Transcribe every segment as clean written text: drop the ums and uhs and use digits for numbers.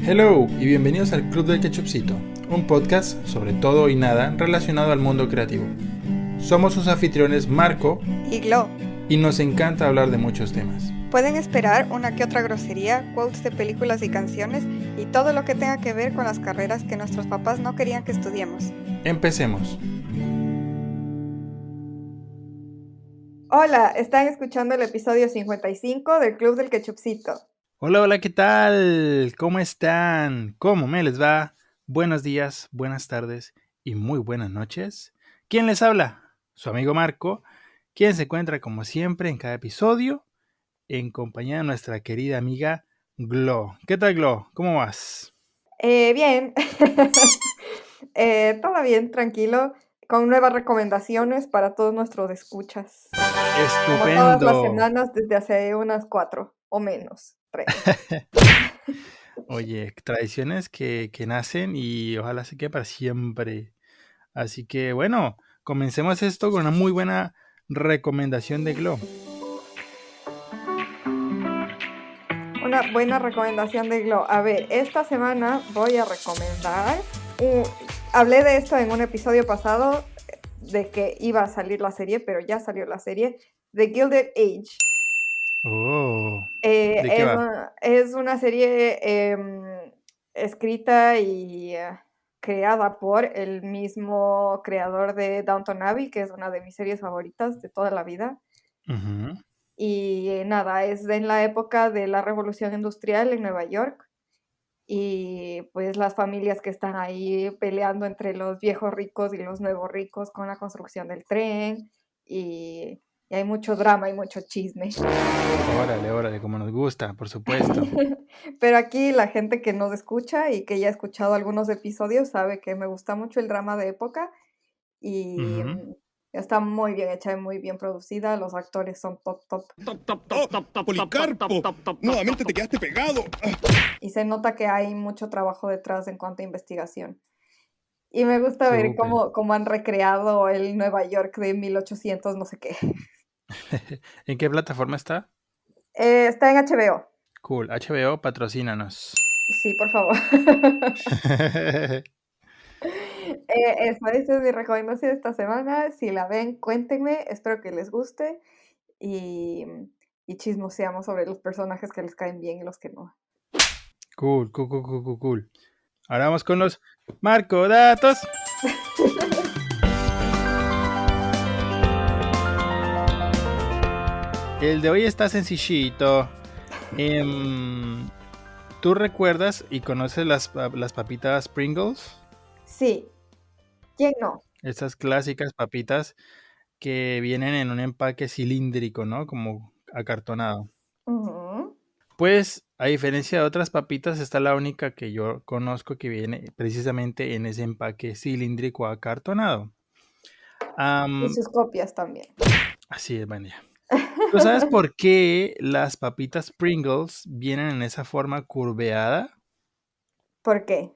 Hello y bienvenidos al Club del Ketchupcito, un podcast sobre todo y nada relacionado al mundo creativo. Somos sus anfitriones Marco y Glo, y nos encanta hablar de muchos temas. Pueden esperar una que otra grosería, quotes de películas y canciones y todo lo que tenga que ver con las carreras que nuestros papás no querían que estudiemos. Empecemos. Hola, están escuchando el episodio 55 del Club del Ketchupcito. Hola, ¿qué tal? ¿Cómo están? ¿Cómo me les va? Buenos días, buenas tardes y muy buenas noches. ¿Quién les habla? Su amigo Marco, quien se encuentra como siempre en cada episodio en compañía de nuestra querida amiga Glo. ¿Qué tal, Glo? ¿Cómo vas? Bien, todo bien, tranquilo, con nuevas recomendaciones para todos nuestros escuchas. Como todas las ¡Estupendo! semanas desde hace unas 4 o menos, 3. Oye, tradiciones que nacen y ojalá se quede para siempre. Así que bueno, comencemos esto con una muy buena recomendación de Glo. Una buena recomendación de Glo. A ver, esta semana voy a recomendar. Hablé de esto en un episodio pasado, de que iba a salir la serie, pero ya salió la serie, The Gilded Age. Oh, ¿de qué va? Es una serie escrita y creada por el mismo creador de Downton Abbey, que es una de mis series favoritas de toda la vida. Ujú. Y nada, es en la época de la Revolución Industrial en Nueva York. Y pues las familias que están ahí peleando entre los viejos ricos y los nuevos ricos con la construcción del tren. Y hay mucho drama y mucho chisme. Órale, como nos gusta, por supuesto. Pero aquí la gente que nos escucha y que ya ha escuchado algunos episodios sabe que me gusta mucho el drama de época y Ujú. está muy bien hecha y muy bien producida. Los actores son top. Policarpo, nuevamente te quedaste pegado. Y se nota que hay mucho trabajo detrás en cuanto a investigación. Y me gusta ver Súper. cómo han recreado el Nueva York de 1800 no sé qué. ¿En qué plataforma está? Está en HBO. Cool, HBO, patrocínanos. Sí, por favor. Esa es mi recomendación esta semana. Si la ven, cuéntenme. Espero que les guste. Y, y chismoseamos sobre los personajes que les caen bien y los que no. Cool. Ahora vamos con los Marco Datos. El de hoy está sencillito. ¿Tú recuerdas y conoces las papitas Pringles? Sí, ¿quién no? Estas clásicas papitas que vienen en un empaque cilíndrico, ¿no? Como acartonado. Ujú. Pues, a diferencia de otras papitas, esta es la única que yo conozco que viene precisamente en ese empaque cilíndrico acartonado. Y sus copias también. Así es, Vania. ¿Tú sabes por qué las papitas Pringles vienen en esa forma curveada? ¿Por qué?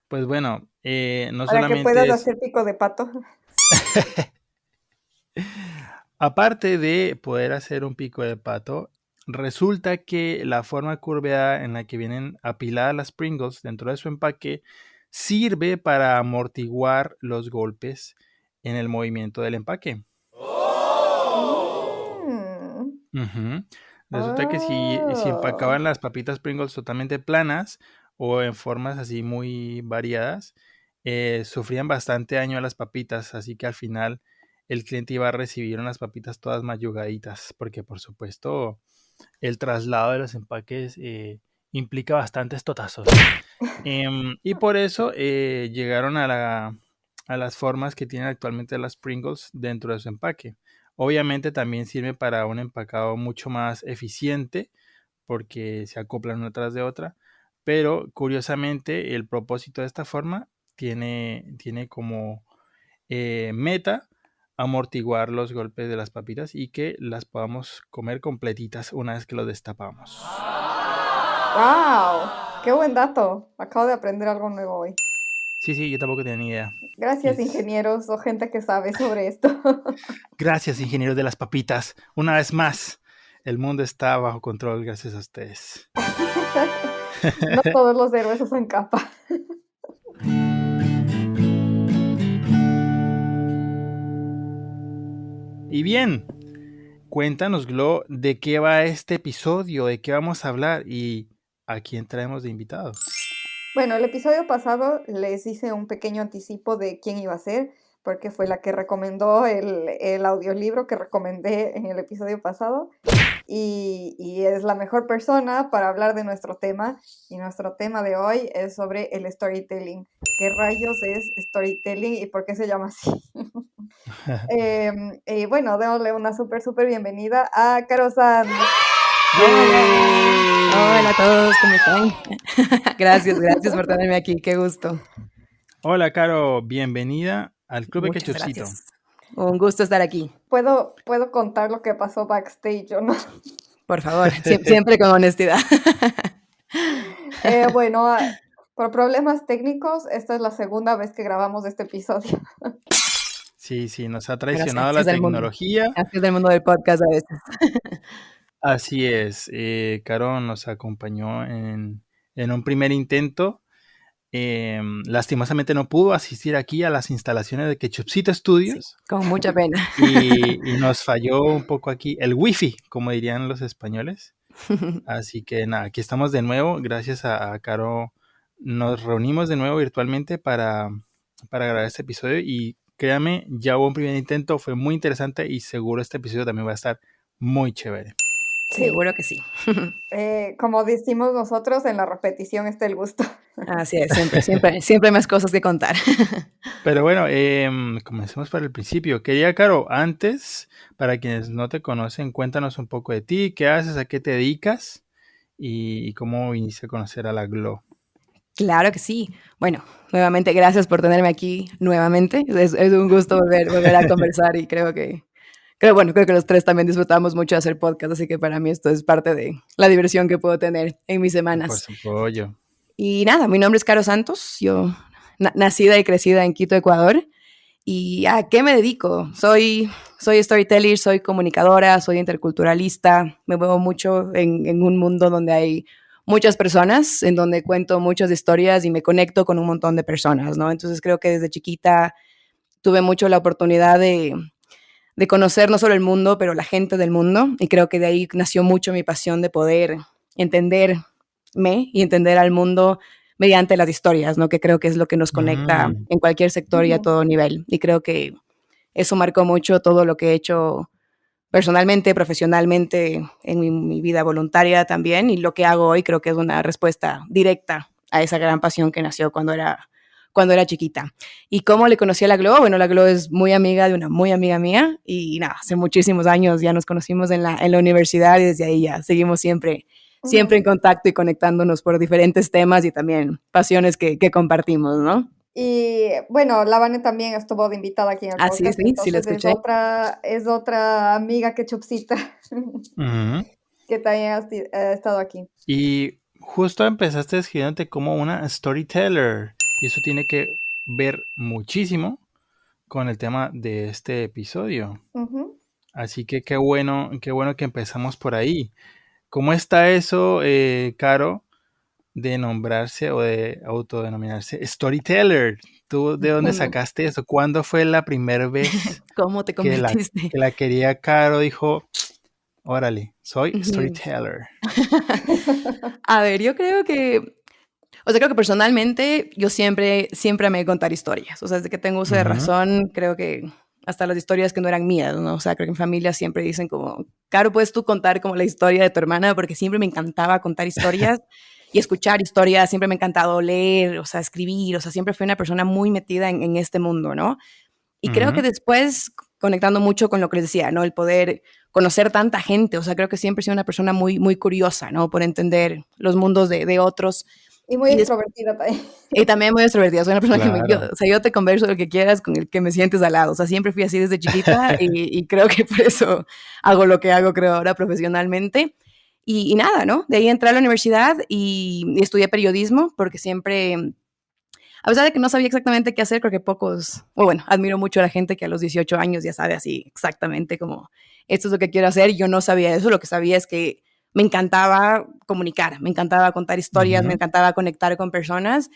Pues bueno, no Para que solamente puedas es, hacer pico de pato. aparte de poder hacer un pico de pato, resulta que la forma curveada en la que vienen apiladas las Pringles dentro de su empaque sirve para amortiguar los golpes en el movimiento del empaque. Mm. Ujú. Resulta que si Oh. empacaban las papitas Pringles totalmente planas o en formas así muy variadas, sufrían bastante daño a las papitas, así que al final el cliente iba a recibir unas papitas todas mayugaditas, porque por supuesto el traslado de los empaques implica bastantes totazos. Y por eso llegaron a las formas que tienen actualmente las Pringles dentro de su empaque. Obviamente también sirve para un empacado mucho más eficiente porque se acoplan una tras de otra, pero curiosamente el propósito de esta forma tiene como meta amortiguar los golpes de las papitas y que las podamos comer completitas una vez que lo destapamos. ¡Wow! ¡Qué buen dato! Acabo de aprender algo nuevo hoy. Sí, yo tampoco tenía ni idea. Gracias, Es... ingenieros o gente que sabe sobre esto. Gracias, ingenieros de las papitas, una vez más. el mundo está bajo control gracias a ustedes. No todos los héroes usan capa. Y bien, cuéntanos, Glo, de qué va este episodio, de qué vamos a hablar y a quién traemos de invitado. Bueno, el episodio pasado les hice un pequeño anticipo de quién iba a ser, porque fue la que recomendó el audiolibro que recomendé en el episodio pasado. Y es la mejor persona para hablar de nuestro tema. Y nuestro tema de hoy es sobre el storytelling. ¿Qué rayos es storytelling y por qué se llama así? Y bueno, démosle una súper bienvenida a Caro Sanz. Hola a todos, ¿cómo están? Gracias por tenerme aquí, qué gusto. Hola, Caro, bienvenida al Club de Muchas Ketchupcito. gracias. Un gusto estar aquí. ¿Puedo contar lo que pasó backstage o no? Por favor, siempre con honestidad. Bueno, por problemas técnicos, esta es la segunda vez que grabamos este episodio. Sí, nos ha Pero traicionado así la es del mundo. tecnología. Así es del mundo del podcast a veces. Así es, Caro nos acompañó en un primer intento. Lastimosamente no pudo asistir aquí a las instalaciones de Ketchupcito Studios. Con mucha pena. Y nos falló un poco aquí el wifi, como dirían los españoles. Así que nada, aquí estamos de nuevo. Gracias a Caro nos reunimos de nuevo virtualmente para grabar este episodio. Y créame, ya hubo un primer intento, fue muy interesante y seguro este episodio también va a estar muy chévere. Sí. Seguro que sí. Como decimos nosotros, en la repetición está el gusto. Así es, siempre hay más cosas que contar. Pero bueno, comencemos por el principio. Quería, Caro, antes, para quienes no te conocen, cuéntanos un poco de ti, qué haces, a qué te dedicas y cómo viniste a conocer a la Glo. Claro que sí. Bueno, nuevamente, gracias por tenerme aquí nuevamente. Es un gusto volver a conversar y creo que los tres también disfrutamos mucho de hacer podcast, así que para mí esto es parte de la diversión que puedo tener en mis Por semanas. su pollo. Y nada, mi nombre es Caro Santos, yo nacida y crecida en Quito, Ecuador. ¿Y a qué me dedico? Soy storyteller, soy comunicadora, soy interculturalista, me muevo mucho en un mundo donde hay muchas personas, en donde cuento muchas historias y me conecto con un montón de personas, ¿no? Entonces creo que desde chiquita tuve mucho la oportunidad de conocer no solo el mundo, pero la gente del mundo, y creo que de ahí nació mucho mi pasión de poder entenderme y entender al mundo mediante las historias, ¿no? Que creo que es lo que nos conecta en cualquier sector y a todo nivel, y creo que eso marcó mucho todo lo que he hecho personalmente, profesionalmente, en mi vida voluntaria también, y lo que hago hoy creo que es una respuesta directa a esa gran pasión que nació cuando era chiquita. ¿Y cómo le conocí a la Glo? Bueno, la Glo es muy amiga de una muy amiga mía y nada, hace muchísimos años ya nos conocimos en la universidad y desde ahí ya seguimos siempre en contacto y conectándonos por diferentes temas y también pasiones que compartimos, ¿no? Y bueno, la Vane también estuvo de invitada aquí en el podcast. Sí, la escuché. Es otra amiga Ketchupcita que también ha estado aquí. Y justo empezaste escribiéndote como una storyteller. Y eso tiene que ver muchísimo con el tema de este episodio. Así que qué bueno que empezamos por ahí. ¿Cómo está eso, Caro, de nombrarse o de autodenominarse storyteller? ¿Tú de dónde sacaste eso? ¿Cuándo fue la primera vez ¿Cómo te convertiste? que la quería Caro dijo, órale, soy storyteller? A ver, yo creo que personalmente yo siempre amé contar historias. O sea, desde que tengo uso de razón, creo que hasta las historias que no eran mías, ¿no? O sea, creo que en familia siempre dicen como, Caro, ¿puedes tú contar como la historia de tu hermana? Porque siempre me encantaba contar historias y escuchar historias, siempre me ha encantado leer, o sea, escribir, o sea, siempre fui una persona muy metida en este mundo, ¿no? Y creo que después, conectando mucho con lo que les decía, ¿no? El poder conocer tanta gente, o sea, creo que siempre he sido una persona muy, muy curiosa, ¿no? Por entender los mundos de otros. Y muy extrovertida también. Y también muy extrovertida, soy una persona Claro. yo te converso lo que quieras con el que me sientes al lado, o sea, siempre fui así desde chiquita y creo que por eso hago lo que hago, creo, ahora profesionalmente. Y nada, ¿no? De ahí entré a la universidad y estudié periodismo porque siempre a pesar de que no sabía exactamente qué hacer, creo que pocos, o bueno, admiro mucho a la gente que a los 18 años ya sabe así exactamente como, esto es lo que quiero hacer. Yo no sabía eso, lo que sabía es que me encantaba comunicar, me encantaba contar historias, me Ujú. encantaba conectar con personas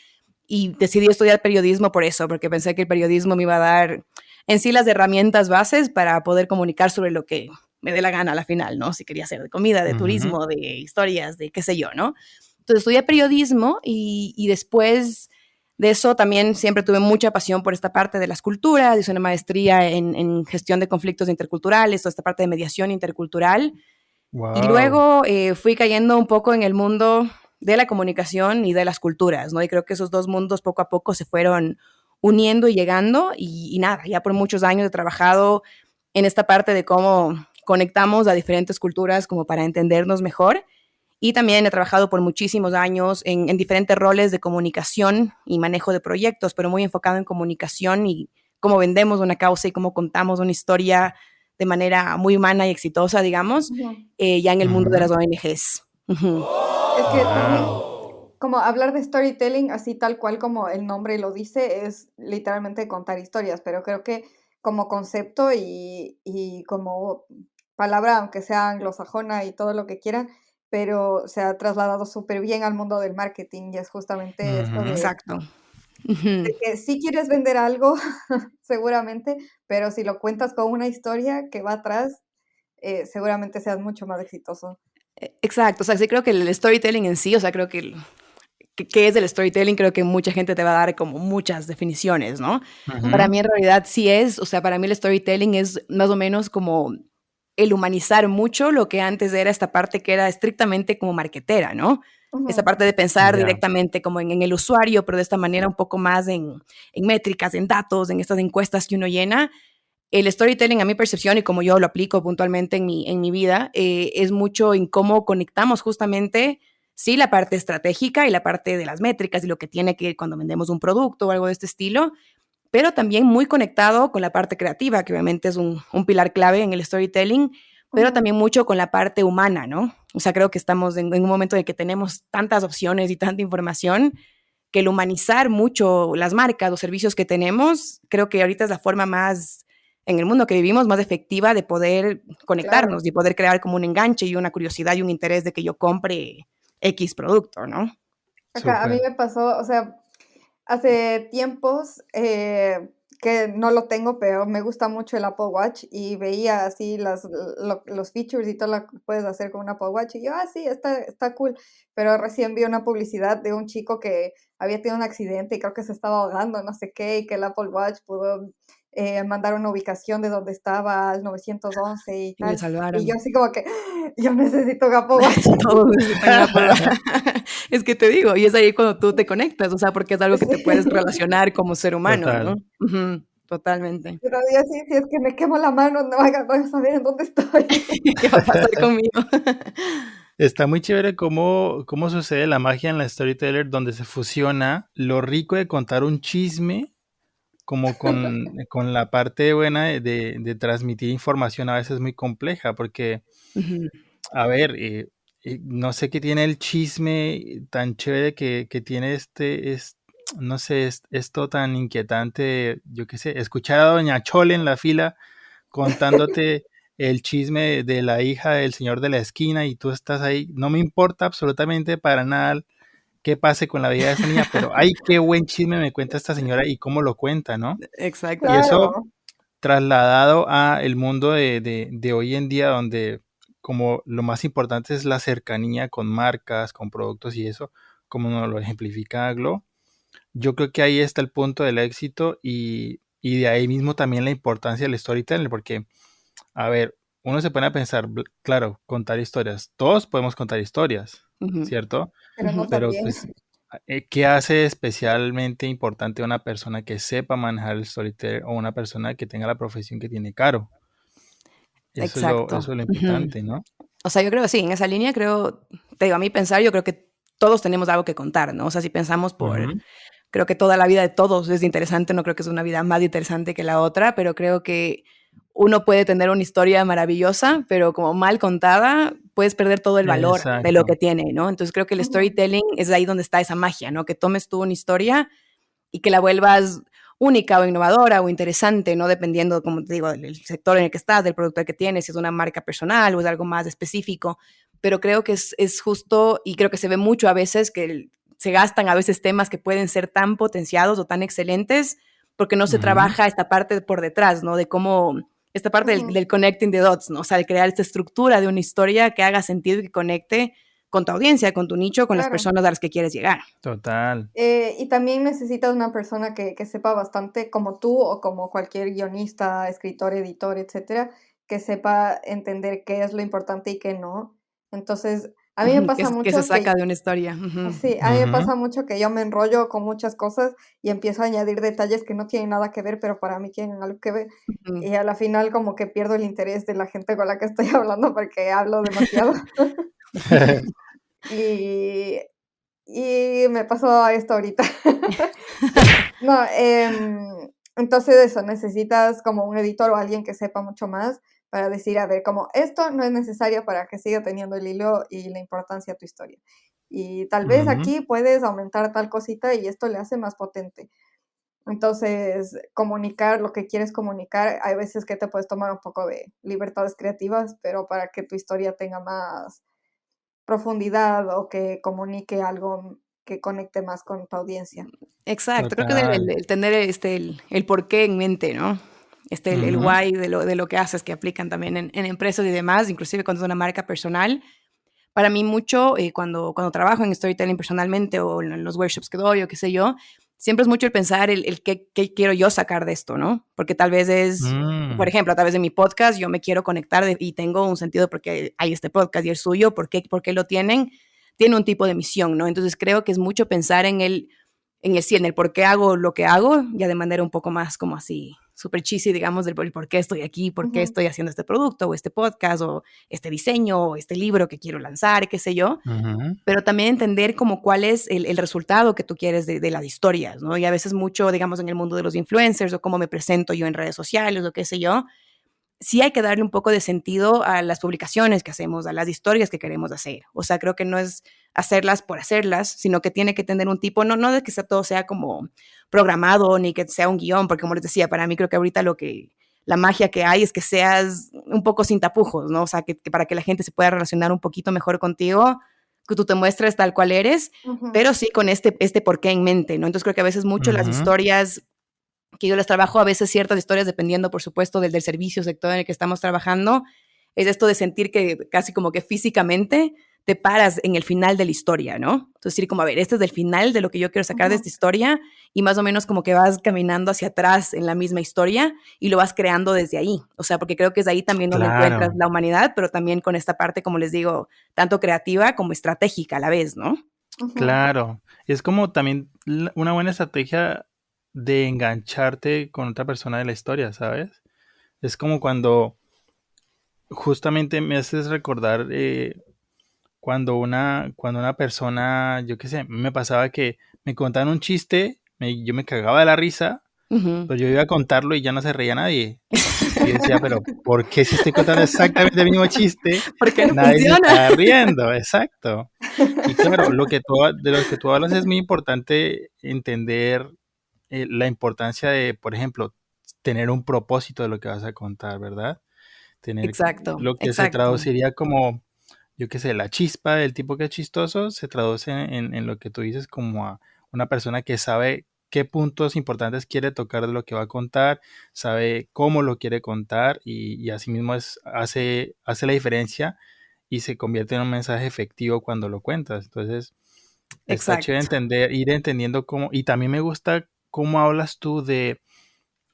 y decidí estudiar periodismo por eso, porque pensé que el periodismo me iba a dar en sí las herramientas bases para poder comunicar sobre lo que me dé la gana a la final, ¿no? Si quería hacer de comida, de Ujú. turismo, de historias, de qué sé yo, ¿no? Entonces estudié periodismo y después de eso también siempre tuve mucha pasión por esta parte de las culturas, hice una maestría en gestión de conflictos interculturales, toda esta parte de mediación intercultural. Y Wow. luego fui cayendo un poco en el mundo de la comunicación y de las culturas, ¿no? Y creo que esos dos mundos poco a poco se fueron uniendo y llegando y nada, ya por muchos años he trabajado en esta parte de cómo conectamos a diferentes culturas como para entendernos mejor. Y también he trabajado por muchísimos años en diferentes roles de comunicación y manejo de proyectos, pero muy enfocado en comunicación y cómo vendemos una causa y cómo contamos una historia de manera muy humana y exitosa, digamos, Ujú. ya en el mundo de Ujú. las ONGs. Ujú. Es que también, Wow. como hablar de storytelling, así tal cual como el nombre lo dice, es literalmente contar historias, pero creo que como concepto y como palabra, aunque sea anglosajona y todo lo que quieran, pero se ha trasladado súper bien al mundo del marketing y es justamente esto Ujú. Exacto. Ujú. de que sí quieres vender algo, seguramente, pero si lo cuentas con una historia que va atrás, seguramente seas mucho más exitoso. Exacto, o sea, sí creo que el storytelling en sí, o sea, creo que qué es el storytelling, creo que mucha gente te va a dar como muchas definiciones, ¿no? Para Ujú. mí en realidad sí es, o sea, para mí el storytelling es más o menos como el humanizar mucho lo que antes era esta parte que era estrictamente como marketera, ¿no? Esta Ujú, parte de pensar Ya. directamente como en el usuario, pero de esta manera un poco más en métricas, en datos, en estas encuestas que uno llena. El storytelling, a mi percepción y como yo lo aplico puntualmente en mi vida, es mucho en cómo conectamos justamente, sí, la parte estratégica y la parte de las métricas y lo que tiene que cuando vendemos un producto o algo de este estilo, pero también muy conectado con la parte creativa, que obviamente es un pilar clave en el storytelling, pero ujú. también mucho con la parte humana, ¿no? O sea, creo que estamos en un momento en que tenemos tantas opciones y tanta información que el humanizar mucho las marcas, los servicios que tenemos, creo que ahorita es la forma más, en el mundo que vivimos, más efectiva de poder Claro. conectarnos y poder crear como un enganche y una curiosidad y un interés de que yo compre X producto, ¿no? Acá a mí Súper. me pasó, o sea, hace tiempos que no lo tengo, pero me gusta mucho el Apple Watch y veía así los features y todo lo que puedes hacer con un Apple Watch y yo, ah, sí, está cool, pero recién vi una publicidad de un chico que había tenido un accidente y creo que se estaba ahogando, no sé qué, y que el Apple Watch pudo mandar una ubicación de donde estaba al 911 y Y le tal, y yo salvaron. así como que, yo necesito un Apple Watch. Todos necesitan una prueba. Es que te digo, y es ahí cuando tú te conectas, o sea, porque es algo que te puedes Sí. relacionar como ser humano, ¿no? Total. Ujú, totalmente. Pero yo sí, si es que me quemo la mano, no van a saber en dónde estoy. ¿Qué va a pasar conmigo? Está muy chévere cómo sucede la magia en la Storyteller, donde se fusiona lo rico de contar un chisme como con la parte buena de transmitir información a veces muy compleja, porque, Ujú, a ver, no sé qué tiene el chisme tan chévere que tiene no sé, esto tan inquietante, yo qué sé, escuchar a Doña Chole en la fila contándote el chisme de la hija del señor de la esquina y tú estás ahí. No me importa absolutamente para nada qué pase con la vida de esa niña, pero ay, qué buen chisme me cuenta esta señora y cómo lo cuenta, ¿no? Y exactamente. eso Claro, trasladado a el mundo de hoy en día, donde como lo más importante es la cercanía con marcas, con productos y eso, como nos lo ejemplifica Glo, yo creo que ahí está el punto del éxito y de ahí mismo también la importancia del storytelling, porque a ver, uno se pone a pensar, claro, contar historias. Todos podemos contar historias, Ujú, ¿cierto? pero no ujú. tan Pero bien. pues, ¿qué hace especialmente importante a una persona que sepa manejar el storytelling o una persona que tenga la profesión que tiene Caro? Exacto. Eso es lo Ujú. importante, ¿no? O sea, yo creo, sí, en esa línea creo, te digo, a mí pensar, yo creo que todos tenemos algo que contar, ¿no? O sea, si pensamos por, Ujú. creo que toda la vida de todos es interesante, no creo que es una vida más interesante que la otra, pero creo que uno puede tener una historia maravillosa, pero como mal contada, puedes perder todo el valor de lo Exacto. que tiene, ¿no? Entonces creo que el Ujú. storytelling es ahí donde está esa magia, ¿no? Que tomes tú una historia y que la vuelvas única o innovadora o interesante, ¿no? Dependiendo, como te digo, del sector en el que estás, del producto que tienes, si es una marca personal o es algo más específico. Pero creo que es justo, y creo que se ve mucho a veces que se gastan a veces temas que pueden ser tan potenciados o tan excelentes porque no se Ujú. trabaja esta parte por detrás, ¿no? De cómo, esta parte Ujú. del connecting the dots, ¿no? O sea, de crear esta estructura de una historia que haga sentido y que conecte con tu audiencia, con tu nicho, con las Claro. personas a las que quieres llegar. Total. Y también necesitas una persona que sepa bastante, como tú o como cualquier guionista, escritor, editor, etcétera, que sepa entender qué es lo importante y qué no. Entonces, a mí me Que, pasa que se mucho saca que, de una historia. Ujú. sí, a mí me Ujú. pasa mucho que yo me enrollo con muchas cosas y empiezo a añadir detalles que no tienen nada que ver, pero para mí tienen algo que ver. Ujú. Y a la final como que pierdo el interés de la gente con la que estoy hablando porque hablo demasiado. Y, y me pasó esto ahorita. No, entonces eso, necesitas como un editor o alguien que sepa mucho más para decir, a ver, como esto no es necesario para que siga teniendo el hilo y la importancia a tu historia. Y tal vez Ujú. aquí puedes aumentar tal cosita y esto le hace más potente. Entonces, comunicar lo que quieres comunicar, hay veces que te puedes tomar un poco de libertades creativas, pero para que tu historia tenga más profundidad o que comunique algo que conecte más con tu audiencia. Exacto, creo que Total. el tener el porqué en mente, ¿no? El Ujú. why de lo que haces, que aplican también en empresas y demás, inclusive cuando es una marca personal. Para mí mucho, cuando trabajo en storytelling personalmente o en los workshops que doy o qué sé yo, siempre es mucho el pensar el qué quiero yo sacar de esto, ¿no? Porque tal vez es, por Mm. ejemplo, a través de mi podcast, yo me quiero conectar y tengo un sentido porque hay este podcast y el suyo, por qué lo tienen? Tiene un tipo de misión, ¿no? Entonces creo que es mucho pensar sí, en el por qué hago lo que hago, ya de manera un poco más como así, súper cheesy, digamos, del por qué estoy aquí, por qué Ujú, estoy haciendo este producto o este podcast o este diseño o este libro que quiero lanzar, qué sé yo, Ujú. pero también entender como cuál es el resultado que tú quieres de las historias, ¿no? Y a veces mucho, digamos, en el mundo de los influencers o cómo me presento yo en redes sociales o qué sé yo, sí hay que darle un poco de sentido a las publicaciones que hacemos, a las historias que queremos hacer. O sea, creo que no es hacerlas por hacerlas, sino que tiene que tener un tipo, no de que todo sea como programado ni que sea un guión, porque como les decía, para mí creo que ahorita la magia que hay es que seas un poco sin tapujos, ¿no? O sea, que para que la gente se pueda relacionar un poquito mejor contigo, que tú te muestres tal cual eres, ujú, pero sí con este porqué en mente, ¿no? Entonces creo que a veces mucho las Ujú. historias que yo les trabajo a veces ciertas historias dependiendo, por supuesto, del servicio, sector en el que estamos trabajando, es esto de sentir que casi como que físicamente te paras en el final de la historia, ¿no? Entonces, decir como, a ver, este es el final de lo que yo quiero sacar de ujú. esta historia y más o menos como que vas caminando hacia atrás en la misma historia y lo vas creando desde ahí. O sea, porque creo que es ahí también donde encuentras Claro, la humanidad, pero también con esta parte, como les digo, tanto creativa como estratégica a la vez, ¿no? Ujú, claro. Es como también una buena estrategia de engancharte con otra persona de la historia, ¿sabes? Es como cuando justamente me haces recordar cuando una persona, yo qué sé, me pasaba que me contaban un chiste, yo me cagaba de la risa, Ujú. pero yo iba a contarlo y ya no se reía nadie. Y yo decía, pero ¿por qué si estoy contando exactamente el mismo chiste, ¿Por qué no nadie se funciona? está riendo? Exacto. Y claro, de lo que tú hablas es muy importante entender la importancia de, por ejemplo, tener un propósito de lo que vas a contar, ¿verdad? Tener Exacto, lo que se exacto. traduciría como, yo qué sé, la chispa del tipo que es chistoso, se traduce en lo que tú dices como a una persona que sabe qué puntos importantes quiere tocar de lo que va a contar, sabe cómo lo quiere contar y asimismo hace la diferencia y se convierte en un mensaje efectivo cuando lo cuentas. Entonces, está chévere Exacto. entender, ir entendiendo cómo, y también me gusta cómo hablas tú de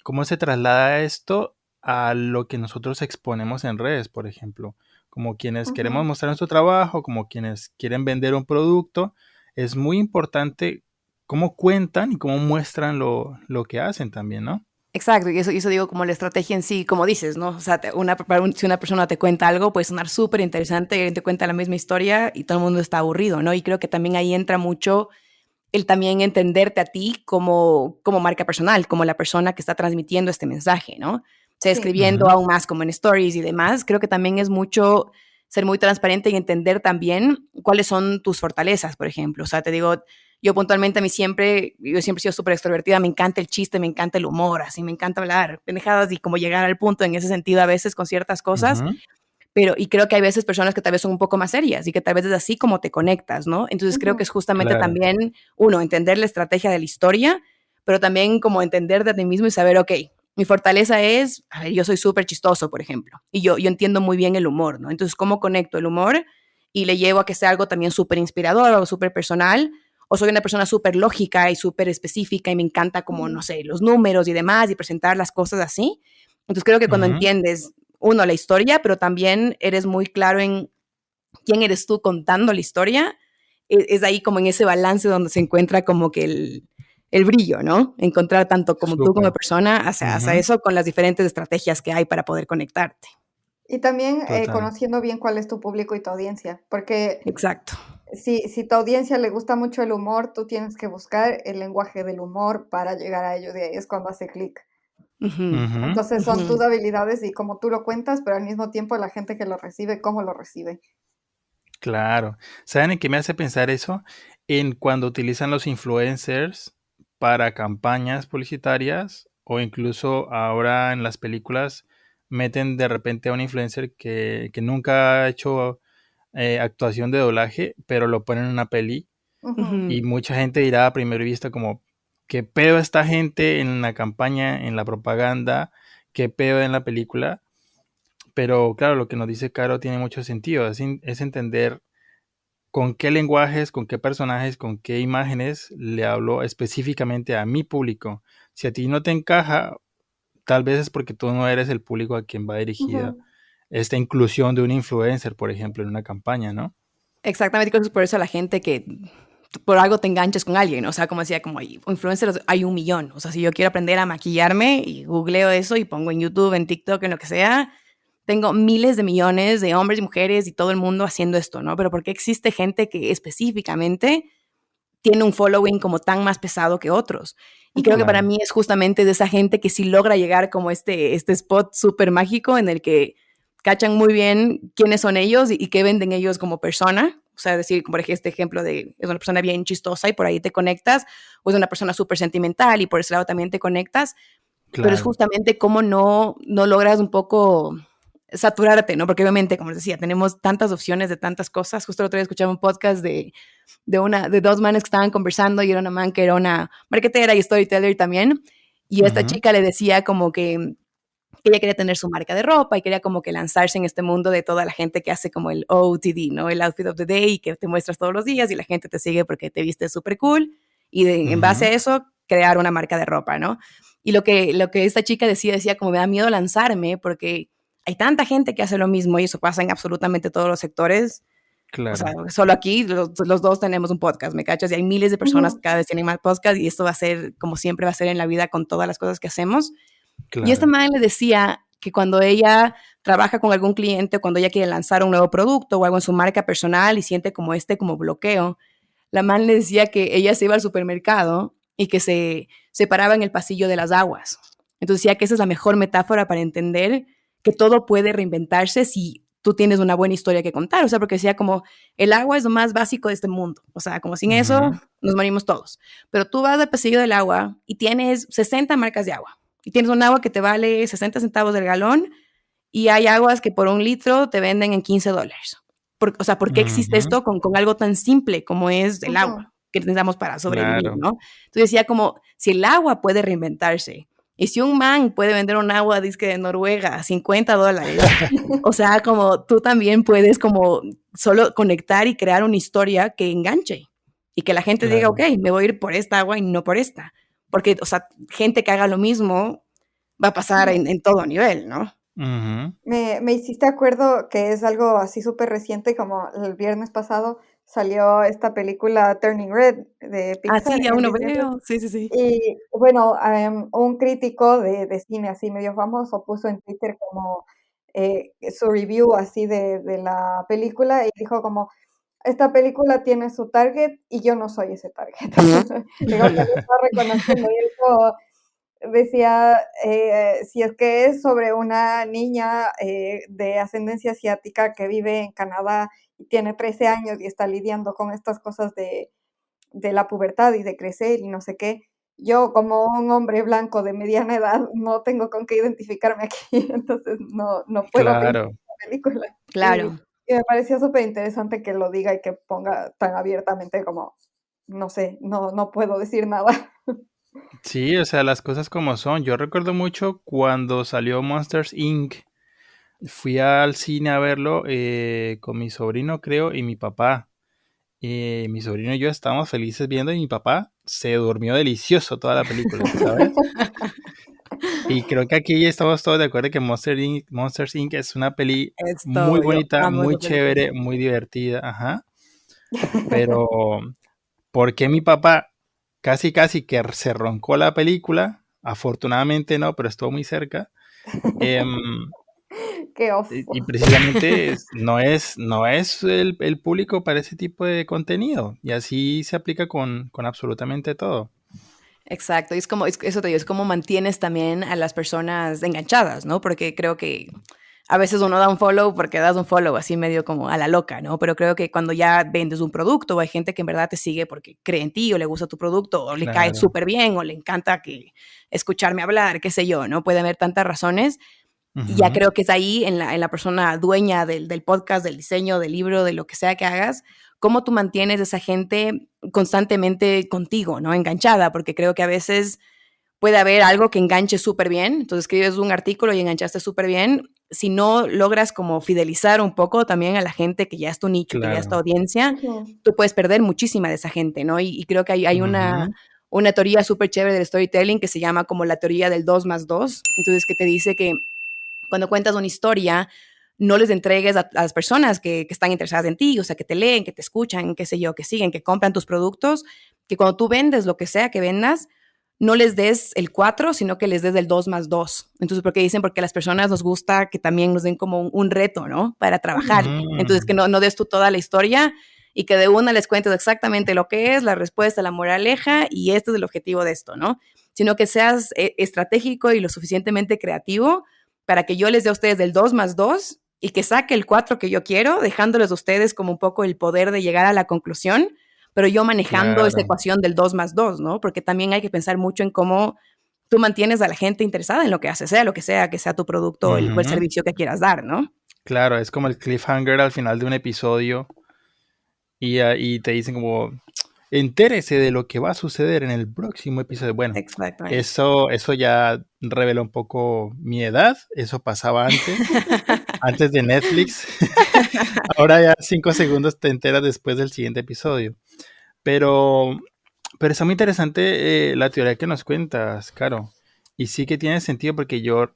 cómo se traslada esto a lo que nosotros exponemos en redes, por ejemplo, como quienes queremos ujú. mostrar nuestro trabajo, como quienes quieren vender un producto, es muy importante cómo cuentan y cómo muestran lo que hacen también, ¿no? Exacto, y eso digo como la estrategia en sí, como dices, ¿no? O sea, si una persona te cuenta algo, puede sonar súper interesante, y alguien te cuenta la misma historia y todo el mundo está aburrido, ¿no? Y creo que también ahí entra mucho el también entenderte a ti como marca personal, como la persona que está transmitiendo este mensaje, ¿no? O sea, Sí, escribiendo Ujú. aún más como en stories y demás, creo que también es mucho ser muy transparente y entender también cuáles son tus fortalezas, por ejemplo. O sea, te digo, Yo puntualmente yo siempre he sido súper extrovertida, me encanta el chiste, me encanta el humor, así me encanta hablar pendejadas y como llegar al punto en ese sentido a veces con ciertas cosas, Ujú. y creo que hay veces personas que tal vez son un poco más serias y que tal vez es así como te conectas, ¿no? Entonces creo que es justamente Claro. también, uno, entender la estrategia de la historia, pero también como entender de ti mismo y saber, ok, mi fortaleza es, a ver, yo soy súper chistoso, por ejemplo, y yo entiendo muy bien el humor, ¿no? Entonces, ¿cómo conecto el humor y le llevo a que sea algo también súper inspirador o súper personal? O soy una persona súper lógica y súper específica y me encanta como, no sé, los números y demás y presentar las cosas así. Entonces creo que cuando Ujú. entiendes, uno, la historia, pero también eres muy claro en quién eres tú contando la historia, es ahí como en ese balance donde se encuentra como que el brillo, ¿no? Encontrar tanto como tú como Súper. persona hacia Ujú. eso con las diferentes estrategias que hay para poder conectarte. Y también Total. conociendo bien cuál es tu público y tu audiencia, porque Exacto. si tu audiencia le gusta mucho el humor, tú tienes que buscar el lenguaje del humor para llegar a ellos y ahí es cuando hace clic. Ujú, Ujú. Entonces son tus ujú. habilidades y cómo tú lo cuentas, pero al mismo tiempo la gente que lo recibe, cómo lo recibe. Claro. ¿Saben en qué me hace pensar eso? En cuando utilizan los influencers para campañas publicitarias o incluso ahora en las películas meten de repente a un influencer que nunca ha hecho actuación de doblaje, pero lo ponen en una peli Ujú, y Ujú. mucha gente dirá a primera vista como, ¿qué pedo esta gente en la campaña, en la propaganda? ¿Qué pedo en la película? Pero claro, lo que nos dice Caro tiene mucho sentido, es entender con qué lenguajes, con qué personajes, con qué imágenes le hablo específicamente a mi público. Si a ti no te encaja, tal vez es porque tú no eres el público a quien va dirigida ujú, esta inclusión de un influencer, por ejemplo, en una campaña, ¿no? Exactamente, creo que es por eso la gente que por algo te enganches con alguien, ¿no? O sea, como decía, como hay influencers hay un millón. O sea, si yo quiero aprender a maquillarme y googleo eso y pongo en YouTube, en TikTok, en lo que sea, tengo miles de millones de hombres y mujeres y todo el mundo haciendo esto, ¿no? Pero ¿por qué existe gente que específicamente tiene un following como tan más pesado que otros? Y creo que ujú, para Claro. mí es justamente de esa gente que sí logra llegar como este spot súper mágico en el que cachan muy bien quiénes son ellos y qué venden ellos como persona. O sea, decir, por ejemplo, este ejemplo de es una persona bien chistosa y por ahí te conectas, o es una persona súper sentimental y por ese lado también te conectas, pero es Claro. justamente cómo no logras un poco saturarte, ¿no? Porque obviamente, como les decía, tenemos tantas opciones de tantas cosas. Justo el otro día escuchaba un podcast de dos manes que estaban conversando y era una man que era una marketera y storyteller también. Y esta Ujú. chica le decía como que ella quería tener su marca de ropa y quería como que lanzarse en este mundo de toda la gente que hace como el OOTD, ¿no? El outfit of the day y que te muestras todos los días y la gente te sigue porque te viste súper cool y en base Ujú. a eso crear una marca de ropa, ¿no? Y lo que esta chica decía como me da miedo lanzarme porque hay tanta gente que hace lo mismo y eso pasa en absolutamente todos los sectores. O sea, Claro. solo aquí los dos tenemos un podcast, ¿me cachas? Y hay miles de personas que ujú, cada vez tienen más podcast y esto va a ser como siempre va a ser en la vida con todas las cosas que hacemos. Y esta Claro. madre le decía que cuando ella trabaja con algún cliente, cuando ella quiere lanzar un nuevo producto o algo en su marca personal y siente como bloqueo, la man le decía que ella se iba al supermercado y que se paraba en el pasillo de las aguas. Entonces decía que esa es la mejor metáfora para entender que todo puede reinventarse si tú tienes una buena historia que contar. O sea, porque decía como el agua es lo más básico de este mundo. O sea, como sin eso Ujú. nos morimos todos. Pero tú vas al pasillo del agua y tienes 60 marcas de agua. Y tienes un agua que te vale 60 centavos del galón y hay aguas que por un litro te venden en $15. O sea, ¿por qué existe Ujú. esto con algo tan simple como es el ujú, agua que necesitamos para sobrevivir, Claro. ¿no? Entonces decía como, si el agua puede reinventarse y si un man puede vender un agua, disque de Noruega, a $50, o sea, como tú también puedes como solo conectar y crear una historia que enganche y que la gente diga, ok, Claro. me voy a ir por esta agua y no por esta. Porque, o sea, gente que haga lo mismo va a pasar Me, en todo nivel, ¿no? Ujú. me hiciste acuerdo que es algo así súper reciente, como el viernes pasado salió esta película Turning Red de Ah, sí, Pixar ya en uno Disney Plus. veo. Sí, sí, sí. Y bueno, un crítico de cine así medio famoso puso en Twitter como su review así de la película y dijo como, esta película tiene su target y yo no soy ese target. Digo que lo está reconociendo y él como decía, si es que es sobre una niña de ascendencia asiática que vive en Canadá y tiene 13 años y está lidiando con estas cosas de la pubertad y de crecer y no sé qué. Yo, como un hombre blanco de mediana edad, no tengo con qué identificarme aquí, entonces no puedo opinar Claro. de la película. Claro. Y me pareció súper interesante que lo diga y que ponga tan abiertamente como, no sé, no puedo decir nada. Sí, o sea, las cosas como son. Yo recuerdo mucho cuando salió Monsters Inc. Fui al cine a verlo con mi sobrino, creo, y mi papá. Mi sobrino y yo estábamos felices viendo y mi papá se durmió delicioso toda la película, ¿sabes? Y creo que aquí ya estamos todos de acuerdo que Monsters Inc. es una peli Es muy todo, yo bonita, amo muy esa película. chévere, muy divertida, ajá. Pero, ¿por qué mi papá casi que se roncó la película? Afortunadamente no, pero estuvo muy cerca. Em, Qué y oso. precisamente no es el público para ese tipo de contenido. Y así se aplica con absolutamente todo. Exacto, y es como, eso te digo, es como mantienes también a las personas enganchadas, ¿no? Porque creo que a veces uno da un follow porque das un follow así medio como a la loca, ¿no? Pero creo que cuando ya vendes un producto o hay gente que en verdad te sigue porque cree en ti o le gusta tu producto o le cae Claro. súper bien o le encanta escucharme hablar, qué sé yo, ¿no? Puede haber tantas razones. Y ya Ujú. creo que es ahí en la persona dueña del podcast, del diseño, del libro, de lo que sea que hagas, cómo tú mantienes a esa gente constantemente contigo, ¿no? Enganchada, porque creo que a veces puede haber algo que enganche súper bien, entonces escribes un artículo y enganchaste súper bien, si no logras como fidelizar un poco también a la gente que ya es tu nicho, que ya es tu Claro. audiencia, Ujú. tú puedes perder muchísima de esa gente, ¿no? Y creo que hay Ujú. una teoría súper chévere del storytelling que se llama como la teoría del 2 más 2, entonces que te dice que cuando cuentas una historia, no les entregues a las personas que están interesadas en ti, o sea, que te leen, que te escuchan, qué sé yo, que siguen, que compran tus productos, que cuando tú vendes lo que sea que vendas, no les des el 4, sino que les des el 2 más 2. Entonces, porque dicen, porque a las personas nos gusta que también nos den como un reto, ¿no? Para trabajar. Entonces, que Mm. no des tú toda la historia y que de una les cuentes exactamente lo que es, la respuesta, la moraleja y este es el objetivo de esto, ¿no? Sino que seas estratégico y lo suficientemente creativo para que yo les dé a ustedes el 2 más 2 y que saque el 4 que yo quiero, dejándoles a ustedes como un poco el poder de llegar a la conclusión, pero yo manejando esa Claro. ecuación del 2 más 2, ¿no? Porque también hay que pensar mucho en cómo tú mantienes a la gente interesada en lo que haces, sea lo que sea tu producto o el Ujú. servicio que quieras dar, ¿no? Claro, es como el cliffhanger al final de un episodio y te dicen como, entérese de lo que va a suceder en el próximo episodio. Bueno, Exactamente. eso ya reveló un poco mi edad, eso pasaba antes de Netflix. Ahora ya 5 segundos te enteras después del siguiente episodio. Pero, pero está muy interesante la teoría que nos cuentas, Caro. Y sí que tiene sentido porque yo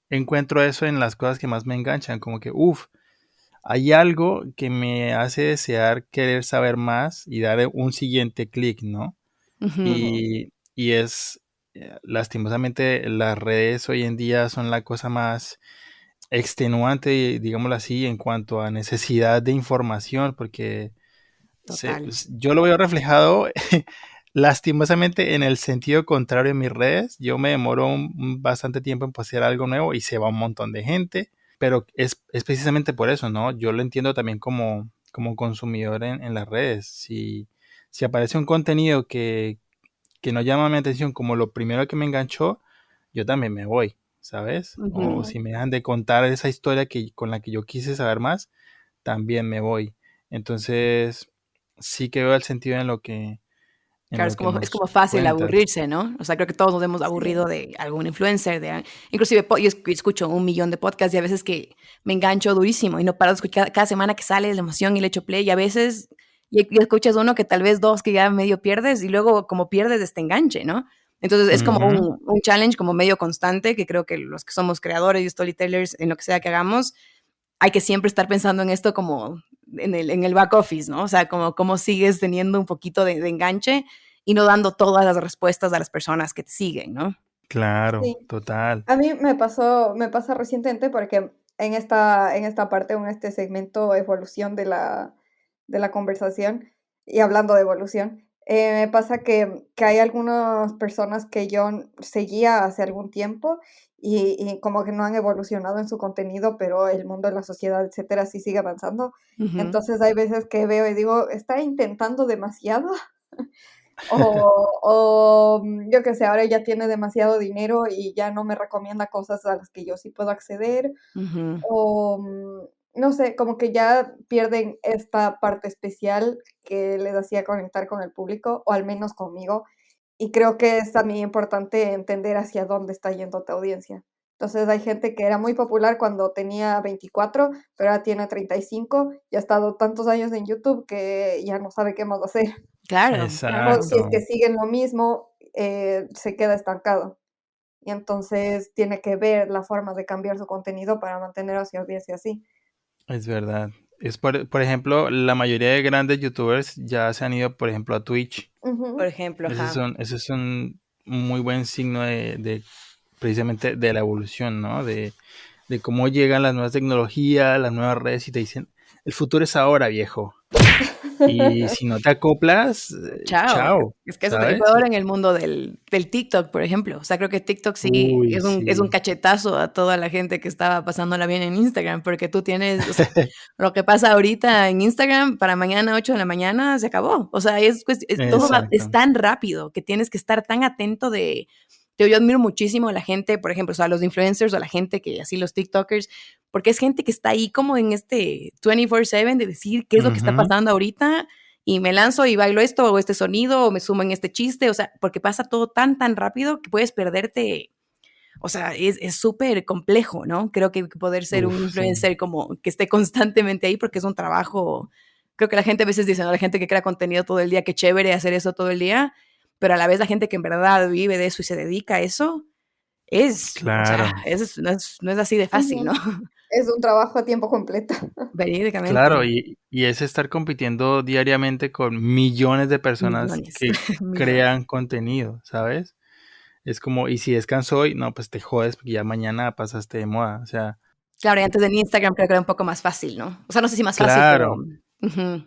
encuentro eso en las cosas que más me enganchan, como que, uff, hay algo que me hace desear querer saber más y dar un siguiente clic, ¿no? Ujú. Ujú. Y es, lastimosamente, las redes hoy en día son la cosa más extenuante, digámoslo así, en cuanto a necesidad de información, porque Total. yo lo veo reflejado lastimosamente en el sentido contrario en mis redes. Yo me demoro bastante tiempo en postear algo nuevo y se va un montón de gente, pero es precisamente por eso, ¿no? Yo lo entiendo también como consumidor en las redes. Si aparece un contenido que no llama mi atención como lo primero que me enganchó, yo también me voy, ¿sabes? O Ujú. si me dejan de contar esa historia con la que yo quise saber más, también me voy. Entonces, sí que veo el sentido en Claro, lo que es nos como fácil cuentas. aburrirse, ¿no? O sea, creo que todos nos hemos Sí. aburrido de algún influencer, inclusive yo escucho 1 millón de podcasts y a veces que me engancho durísimo y no paro de escuchar cada semana que sale la emoción y le echo play y a veces y escuchas uno que tal vez dos que ya medio pierdes y luego como pierdes este enganche, ¿no? Entonces es como Ujú. un challenge como medio constante que creo que los que somos creadores y storytellers en lo que sea que hagamos, hay que siempre estar pensando en esto como en el back office, ¿no? O sea, como sigues teniendo un poquito de enganche y no dando todas las respuestas a las personas que te siguen, ¿no? Claro, Sí. total. A mí me pasa recientemente porque en esta parte o en este segmento evolución de la conversación, y hablando de evolución, me pasa que hay algunas personas que yo seguía hace algún tiempo y como que no han evolucionado en su contenido, pero el mundo, la sociedad, etcétera, sí sigue avanzando. Ujú. Entonces hay veces que veo y digo, está intentando demasiado. Yo qué sé, ahora ya tiene demasiado dinero y ya no me recomienda cosas a las que yo sí puedo acceder. Ujú. No sé, como que ya pierden esta parte especial que les hacía conectar con el público, o al menos conmigo. Y creo que es también importante entender hacia dónde está yendo tu audiencia. Entonces, hay gente que era muy popular cuando tenía 24, pero ahora tiene 35 y ha estado tantos años en YouTube que ya no sabe qué más hacer. Claro, O claro. si es que Exacto, siguen lo mismo, se queda estancado. Y entonces tiene que ver la forma de cambiar su contenido para mantener a su audiencia así. es verdad. Es por ejemplo, la mayoría de grandes youtubers ya se han ido, por ejemplo, a Twitch. Por Ujú. ejemplo, ajá. Ese es un muy buen signo de precisamente de la evolución, ¿no? De cómo llegan las nuevas tecnologías, las nuevas redes y te dicen, el futuro es ahora, viejo. Y si no te acoplas, Chao. chao, Es que eso también fue ¿sabes? ahora en el mundo del TikTok, por ejemplo. O sea, creo que TikTok sí Uy, es un sí. cachetazo a toda la gente que estaba pasándola bien en Instagram, porque tú tienes, o sea, lo que pasa ahorita en Instagram, para mañana 8 de la mañana se acabó. O sea, todo es Exacto. tan rápido que tienes que estar tan atento de. Yo admiro muchísimo a la gente, por ejemplo, o sea, los influencers o la gente que, así los TikTokers, porque es gente que está ahí como en este 24/7 de decir qué es lo que está Ujú. pasando ahorita y me lanzo y bailo esto o este sonido o me sumo en este chiste, o sea, porque pasa todo tan, tan rápido que puedes perderte, o sea, es súper complejo, ¿no? Creo que poder ser un Uf, sí. influencer como que esté constantemente ahí porque es un trabajo, creo que la gente a veces dice, ¿no? La gente que crea contenido todo el día, qué chévere hacer eso todo el día, pero a la vez la gente que en verdad vive de eso y se dedica a eso, o sea, Claro, no es así de fácil, ¿no? Ujú. Es un trabajo a tiempo completo. claro, Verídicamente, y es estar compitiendo diariamente con millones de personas millones, que millones. crean contenido, ¿sabes? Es como, y si descanso hoy, no, pues te jodes porque ya mañana pasaste de moda. O sea, Claro, y antes en Instagram creo que era un poco más fácil, ¿no? O sea, no sé si más fácil, pero claro, ujú,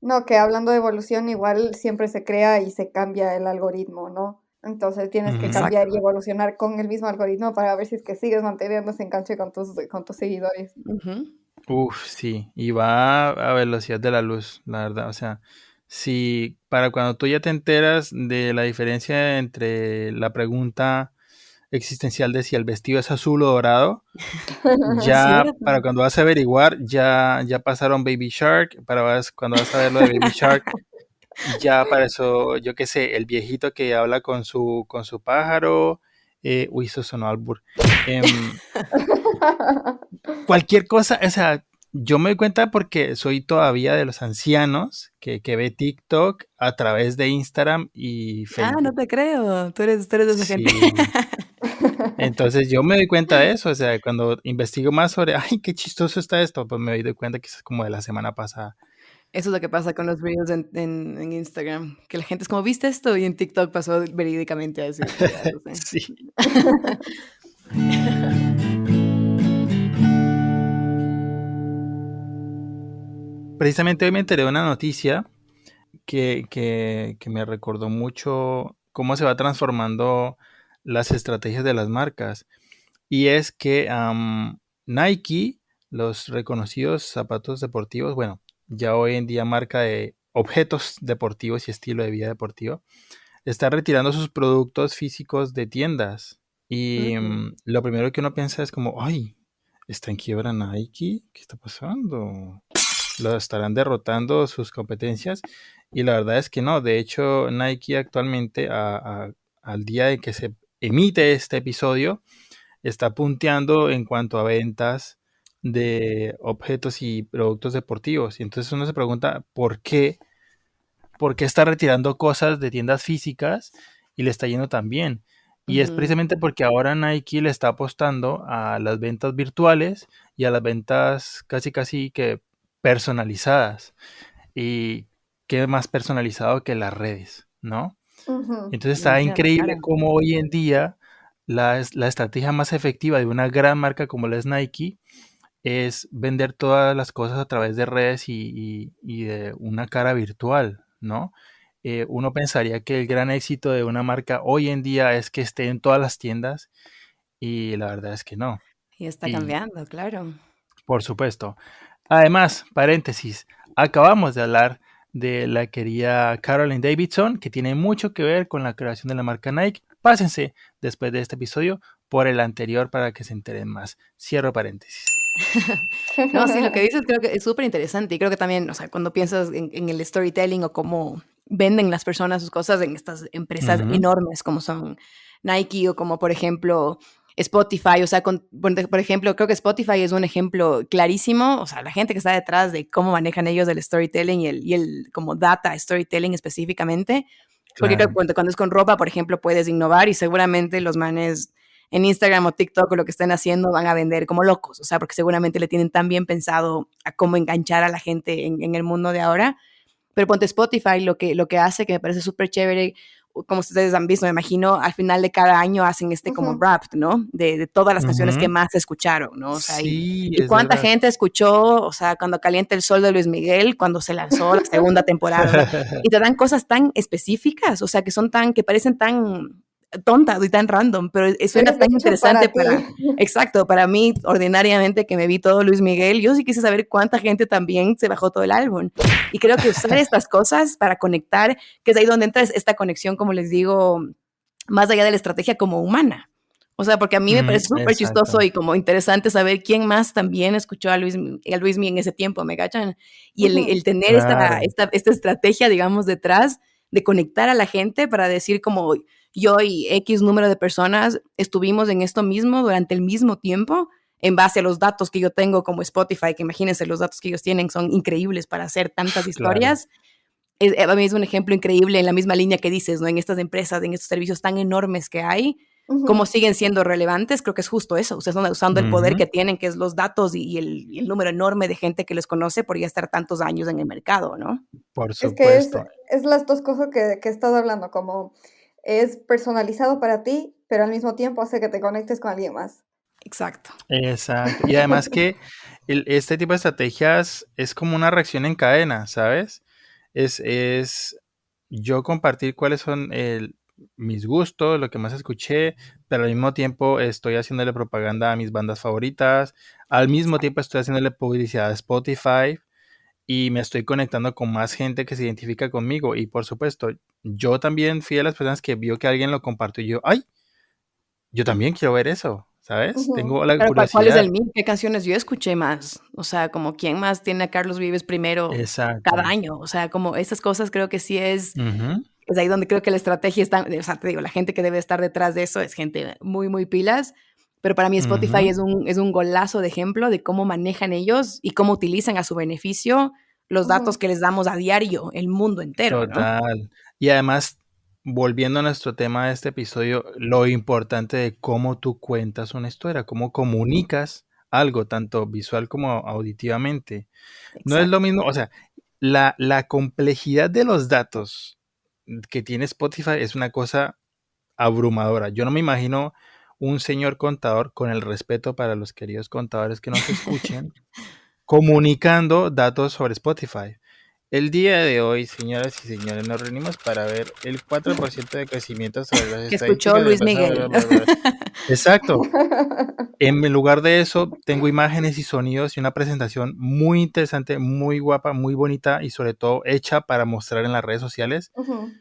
No, que hablando de evolución, igual siempre se crea y se cambia el algoritmo, ¿no? Entonces tienes que ujú. cambiar exacto. y evolucionar con el mismo algoritmo para ver si es que sigues manteniendo ese enganche con tus seguidores. Ujú. Uf, sí, y va a velocidad de la luz, la verdad. O sea, si para cuando tú ya te enteras de la diferencia entre la pregunta existencial de si el vestido es azul o dorado, ya Cierto. para cuando vas a averiguar, ya pasaron Baby Shark, cuando vas a ver lo de Baby Shark, ya para eso, yo qué sé, el viejito que habla con su pájaro, uy, eso sonó albur. Em, Cualquier cosa, o sea, yo me doy cuenta porque soy todavía de los ancianos que ve TikTok a través de Instagram y Ah, no Facebook. te creo. Tú eres de esa gente. Sí. Entonces yo me doy cuenta de eso, o sea, cuando investigo más sobre, ay, qué chistoso está esto, pues me doy cuenta que eso es como de la semana pasada. Eso es lo que pasa con los reels en Instagram, que la gente es como, ¿viste esto? Y en TikTok pasó verídicamente a decir, ya lo sé. Sí. Precisamente hoy me enteré de una noticia que me recordó mucho cómo se va transformando las estrategias de las marcas. Y es que Nike, los reconocidos zapatos deportivos, bueno, ya hoy en día marca de objetos deportivos y estilo de vida deportivo, está retirando sus productos físicos de tiendas. Y Mm. lo primero que uno piensa es como, ay, ¿está en quiebra Nike? ¿Qué está pasando? ¿Lo estarán derrotando sus competencias? Y la verdad es que no. De hecho, Nike actualmente, al día de que se emite este episodio, está punteando en cuanto a ventas de objetos y productos deportivos. Y entonces uno se pregunta, ¿por qué está retirando cosas de tiendas físicas y le está yendo tan bien? Y es Ujú. precisamente porque ahora Nike le está apostando a las ventas virtuales y a las ventas casi casi que personalizadas. Y qué más personalizado que las redes, ¿no? Ujú. Entonces está Demasiado, increíble claro. cómo hoy en día la estrategia más efectiva de una gran marca como la es Nike es vender todas las cosas a través de redes y de una cara virtual, ¿no? Uno pensaría que el gran éxito de una marca hoy en día es que esté en todas las tiendas y la verdad es que no. Y está Y cambiando, claro. por supuesto. Además, paréntesis, acabamos de hablar de la querida Caroline Davidson, que tiene mucho que ver con la creación de la marca Nike. Pásense después de este episodio por el anterior para que se enteren más. Cierro paréntesis. No, sí, lo que dices creo que es súper interesante y creo que también, o sea, cuando piensas en el storytelling o cómo venden las personas sus cosas en estas empresas Ujú. enormes como son Nike o como por ejemplo Spotify, o sea, por ejemplo, creo que Spotify es un ejemplo clarísimo, o sea, la gente que está detrás de cómo manejan ellos el storytelling y el como data storytelling específicamente, porque creo que Claro. cuando es con ropa, por ejemplo, puedes innovar y seguramente los manes en Instagram o TikTok o lo que estén haciendo van a vender como locos, o sea, porque seguramente le tienen tan bien pensado a cómo enganchar a la gente en el mundo de ahora. Pero ponte Spotify, lo que hace, que me parece súper chévere, como ustedes han visto, me imagino, al final de cada año hacen este como Ujú. rap, ¿no? De todas las canciones que Ujú. más escucharon, ¿no? O sea, Sí, y es cuánta verdad. gente escuchó, o sea, cuando calienta el sol de Luis Miguel, cuando se lanzó la segunda temporada, o sea, y te dan cosas tan específicas, o sea, que parecen tan tontas y tan random, pero suena Pero es tan hecho interesante para para, ti. exacto, para mí, ordinariamente, que me vi todo Luis Miguel, yo sí quise saber cuánta gente también se bajó todo el álbum. Y creo que usar estas cosas para conectar, que es ahí donde entra esta conexión, como les digo, más allá de la estrategia como humana. O sea, porque a mí me parece súper chistoso Exacto. y como interesante saber quién más también escuchó a Luismi en ese tiempo, ¿me cachan? Y el Ujú. tener esta, Claro, esta, esta estrategia, digamos, detrás de conectar a la gente para decir como yo y X número de personas estuvimos en esto mismo durante el mismo tiempo en base a los datos que yo tengo como Spotify, que imagínense los datos que ellos tienen son increíbles para hacer tantas claro. historias. A mí es un ejemplo increíble en la misma línea que dices, ¿no? En estas empresas, en estos servicios tan enormes que hay, cómo Ujú. siguen siendo relevantes, creo que es justo eso. Ustedes están usando el poder Ujú. que tienen, que es los datos y el número enorme de gente que les conoce por ya estar tantos años en el mercado, ¿no? Por Es que supuesto. es las 2 cosas que he estado hablando, como es personalizado para ti, pero al mismo tiempo hace que te conectes con alguien más. Exacto. Exacto. Y además que este tipo de estrategias es como una reacción en cadena, ¿sabes? Es yo compartir cuáles son mis gustos, lo que más escuché, pero al mismo tiempo estoy haciéndole propaganda a mis bandas favoritas, al mismo tiempo estoy haciéndole publicidad a Spotify y me estoy conectando con más gente que se identifica conmigo. Y por supuesto, yo también fui de las personas que vio que alguien lo compartió y yo, ay, yo también quiero ver eso, ¿sabes? Ujú. Tengo la Pero ¿cuál es curiosidad. el mío? ¿Qué canciones yo escuché más? O sea, como quién más tiene a Carlos Vives primero cada Exacto. año. O sea, como esas cosas creo que sí Ujú, es ahí donde creo que la estrategia está, o sea, te digo, la gente que debe estar detrás de eso es gente muy, muy pilas, pero para mí Spotify ujú. es un golazo de ejemplo de cómo manejan ellos y cómo utilizan a su beneficio los datos Ujú. que les damos a diario, el mundo entero, ¿no? Total. Y además, volviendo a nuestro tema de este episodio, lo importante de cómo tú cuentas una historia, cómo comunicas algo, tanto visual como auditivamente. No es lo Exacto. mismo, o sea, la complejidad de los datos que tiene Spotify es una cosa abrumadora. Yo no me imagino un señor contador, con el respeto para los queridos contadores que nos escuchen, comunicando datos sobre Spotify. El día de hoy, señoras y señores, nos reunimos para ver el 4% de crecimiento sobre las Que escuchó estadísticas del Luis pasado. Miguel. Exacto. En lugar de eso, tengo imágenes y sonidos y una presentación muy interesante, muy guapa, muy bonita y sobre todo hecha para mostrar en las redes sociales Ujú.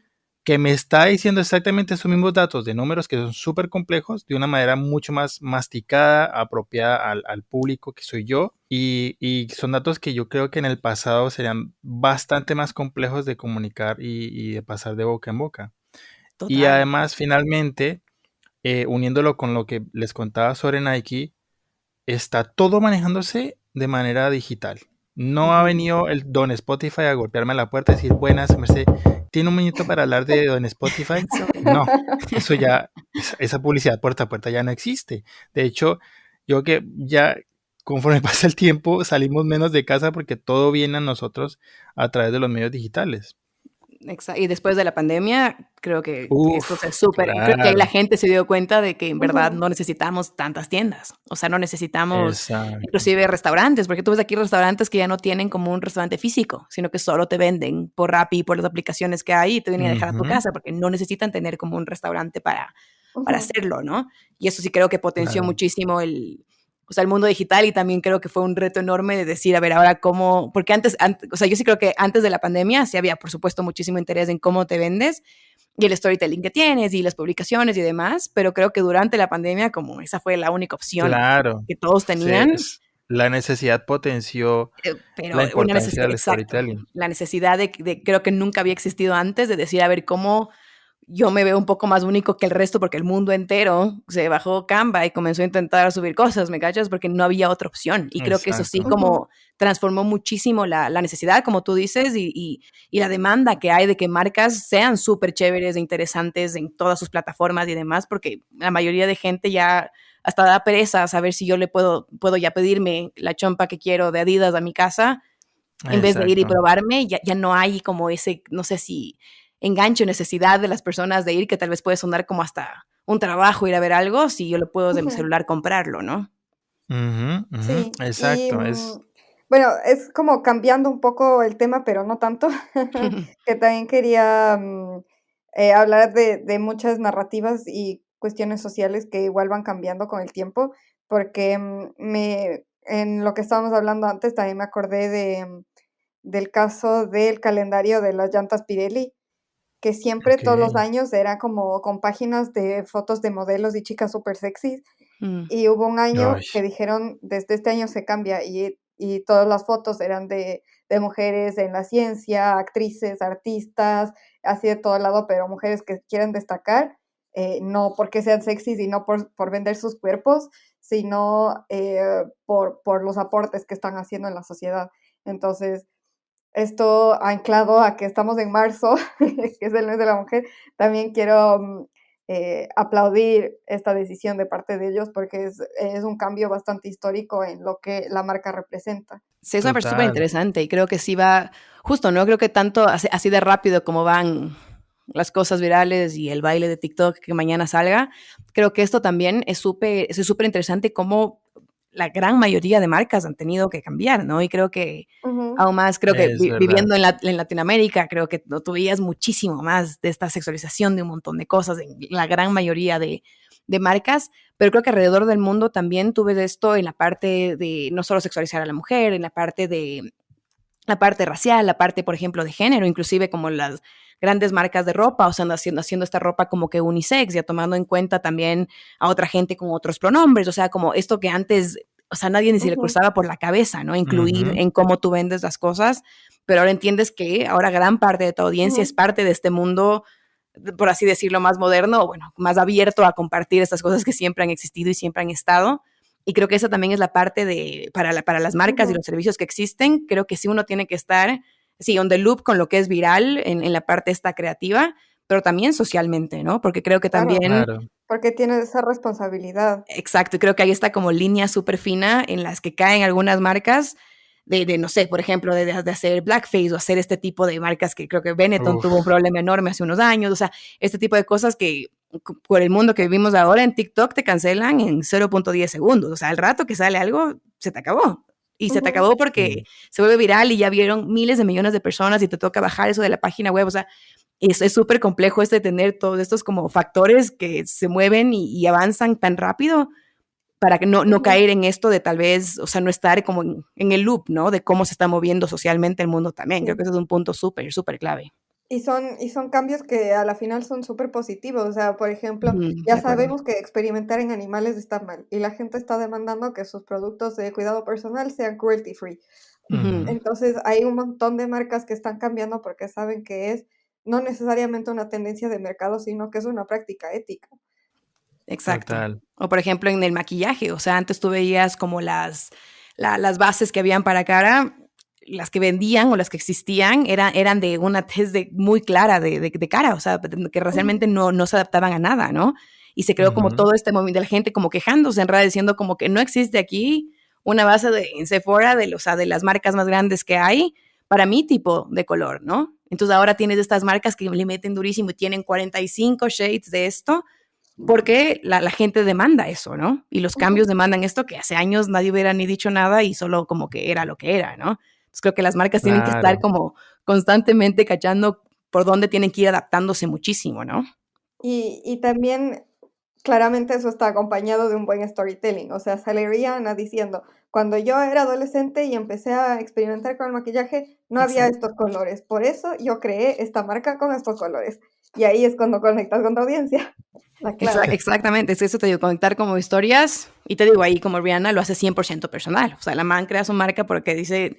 que me está diciendo exactamente esos mismos datos de números que son súper complejos de una manera mucho más masticada, apropiada al público que soy yo y son datos que yo creo que en el pasado serían bastante más complejos de comunicar y de pasar de boca en boca. Y Total. además, finalmente, uniéndolo con lo que les contaba sobre Nike, está todo manejándose de manera digital. No ha Ujú. venido el don Spotify a golpearme a la puerta y decir, buenas, Merced, ¿tiene un minuto para hablar de don Spotify? Eso. No, eso ya, esa publicidad puerta a puerta ya no existe. De hecho, yo que ya conforme pasa el tiempo salimos menos de casa porque todo viene a nosotros a través de los medios digitales. Y después de la pandemia, creo que esto se Uf, súper, creo que ahí la claro, gente se dio cuenta de que en verdad Ujú. no necesitamos tantas tiendas, o sea, no necesitamos exacto. inclusive restaurantes, porque tú ves aquí restaurantes que ya no tienen como un restaurante físico, sino que solo te venden por Rappi, por las aplicaciones que hay y te vienen a dejar a tu Ujú, casa, porque no necesitan tener como un restaurante para Ujú. hacerlo, ¿no? Y eso sí creo que potenció claro. muchísimo el o sea, el mundo digital, y también creo que fue un reto enorme de decir, a ver, ahora cómo, porque antes, o sea, yo sí creo que antes de la pandemia sí había, por supuesto, muchísimo interés en cómo te vendes y el storytelling que tienes y las publicaciones y demás, pero creo que durante la pandemia, como esa fue la única opción Claro, que todos tenían, la necesidad potenció pero la una importancia necesidad, del exacto, storytelling. la necesidad de creo que nunca había existido antes, de decir, a ver, cómo yo me veo un poco más único que el resto, porque el mundo entero se bajó Canva y comenzó a intentar subir cosas, ¿me cachas? Porque no había otra opción. Y creo que eso sí Exacto. como transformó muchísimo la necesidad, como tú dices, y la demanda que hay de que marcas sean súper chéveres e interesantes en todas sus plataformas y demás, porque la mayoría de gente ya hasta da pereza saber si yo le puedo ya pedirme la chompa que quiero de Adidas a mi casa, en vez de ir y Exacto. probarme. Ya no hay como ese, no sé si enganche, necesidad de las personas de ir, que tal vez puede sonar como hasta un trabajo ir a ver algo, si yo lo puedo de mi Ujú. celular comprarlo, ¿no? Ujú, ujú, Sí, y exacto, bueno, es como cambiando un poco el tema, pero no tanto, que también quería hablar de muchas narrativas y cuestiones sociales que igual van cambiando con el tiempo, porque en lo que estábamos hablando antes también me acordé del caso del calendario de las llantas Pirelli, que siempre todos los okey. años era como con páginas de fotos de modelos y chicas súper sexy. Mm, Y hubo un Ay, año que dijeron: "Desde este año se cambia", y todas las fotos eran de mujeres en la ciencia, actrices, artistas, así de todo lado, pero mujeres que quieren destacar, no porque sean sexys y no por vender sus cuerpos, sino, por los aportes que están haciendo en la sociedad. Entonces, esto anclado a que estamos en marzo, que es el mes de la mujer, también quiero aplaudir esta decisión de parte de ellos porque es un cambio bastante histórico en lo que la marca representa. sí, es una persona súper total. interesante y creo que sí va, justo, ¿no? Creo que tanto así de rápido como van las cosas virales y el baile de TikTok que mañana salga, creo que esto también es súper interesante cómo la gran mayoría de marcas han tenido que cambiar, ¿no? Y creo que Ujú, aún más, creo que Es verdad. viviendo en Latinoamérica, creo que no veías muchísimo más de esta sexualización de un montón de cosas en la gran mayoría de marcas, pero creo que alrededor del mundo también tuve de esto en la parte de no solo sexualizar a la mujer, en la parte racial, la parte, por ejemplo, de género, inclusive como las grandes marcas de ropa, o sea, haciendo esta ropa como que unisex, ya tomando en cuenta también a otra gente con otros pronombres, o sea, como esto que antes, o sea, nadie ni se le ujú, cruzaba por la cabeza, ¿no? Incluir Ujú. en cómo tú vendes las cosas, pero ahora entiendes que ahora gran parte de tu audiencia es ujú. parte de este mundo, por así decirlo, más moderno, o bueno, más abierto a compartir estas cosas que siempre han existido y siempre han estado. Y creo que esa también es la parte de, para las marcas y Ujú, los servicios que existen, creo que sí uno tiene que estar, sí, on the loop con lo que es viral en la parte esta creativa, pero también socialmente, ¿no? Porque creo que claro, también, Claro. porque tienes esa responsabilidad. exacto, creo que hay esta como línea súper fina en las que caen algunas marcas no sé, por ejemplo, de hacer blackface o hacer este tipo de marcas que creo que Benetton tuvo un Uf, problema enorme hace unos años, o sea, este tipo de cosas que por el mundo que vivimos ahora en TikTok te cancelan en 0.10 segundos, o sea, al rato que sale algo, se te acabó. Y se te Ujú, acabó porque sí. se vuelve viral y ya vieron miles de millones de personas y te toca bajar eso de la página web, o sea, es súper complejo este tener todos estos como factores que se mueven y avanzan tan rápido para que no ujú. caer en esto de tal vez, o sea, no estar como en el loop, ¿no? De cómo se está moviendo socialmente el mundo también. Creo que Sí. ese es un punto súper, súper clave. Y son cambios que a la final son súper positivos. O sea, por ejemplo, Ujú, de ya acuerdo. sabemos que experimentar en animales está mal y la gente está demandando que sus productos de cuidado personal sean cruelty free. Ujú, Ujú. Entonces, hay un montón de marcas que están cambiando porque saben que es no necesariamente una tendencia de mercado, sino que es una práctica ética. exacto. Total. O por ejemplo, en el maquillaje, o sea, antes tú veías como las bases que habían para cara, las que vendían o las que existían eran de una tez muy clara de cara, o sea, que Ujú, realmente no se adaptaban a nada, ¿no? Y se creó como Ujú. todo este movimiento de la gente como quejándose en redes, diciendo como que no existe aquí una base en Sephora o sea, de las marcas más grandes que hay para mi tipo de color, ¿no? Entonces ahora tienes estas marcas que le meten durísimo y tienen 45 shades de esto porque la gente demanda eso, ¿no? Y los ujú. cambios demandan esto que hace años nadie hubiera ni dicho nada y solo como que era lo que era, ¿no? Entonces creo que las marcas tienen que estar Claro. como constantemente cachando por dónde tienen que ir adaptándose muchísimo, ¿no? Y también claramente eso está acompañado de un buen storytelling. O sea, sale Rihanna diciendo, cuando yo era adolescente y empecé a experimentar con el maquillaje, no había Exacto. estos colores. Por eso yo creé esta marca con estos colores. Y ahí es cuando conectas con tu audiencia. La clave. Exactamente, es eso te digo, conectar como historias, y te digo, ahí como Rihanna lo hace 100% personal, o sea, la man crea su marca porque dice,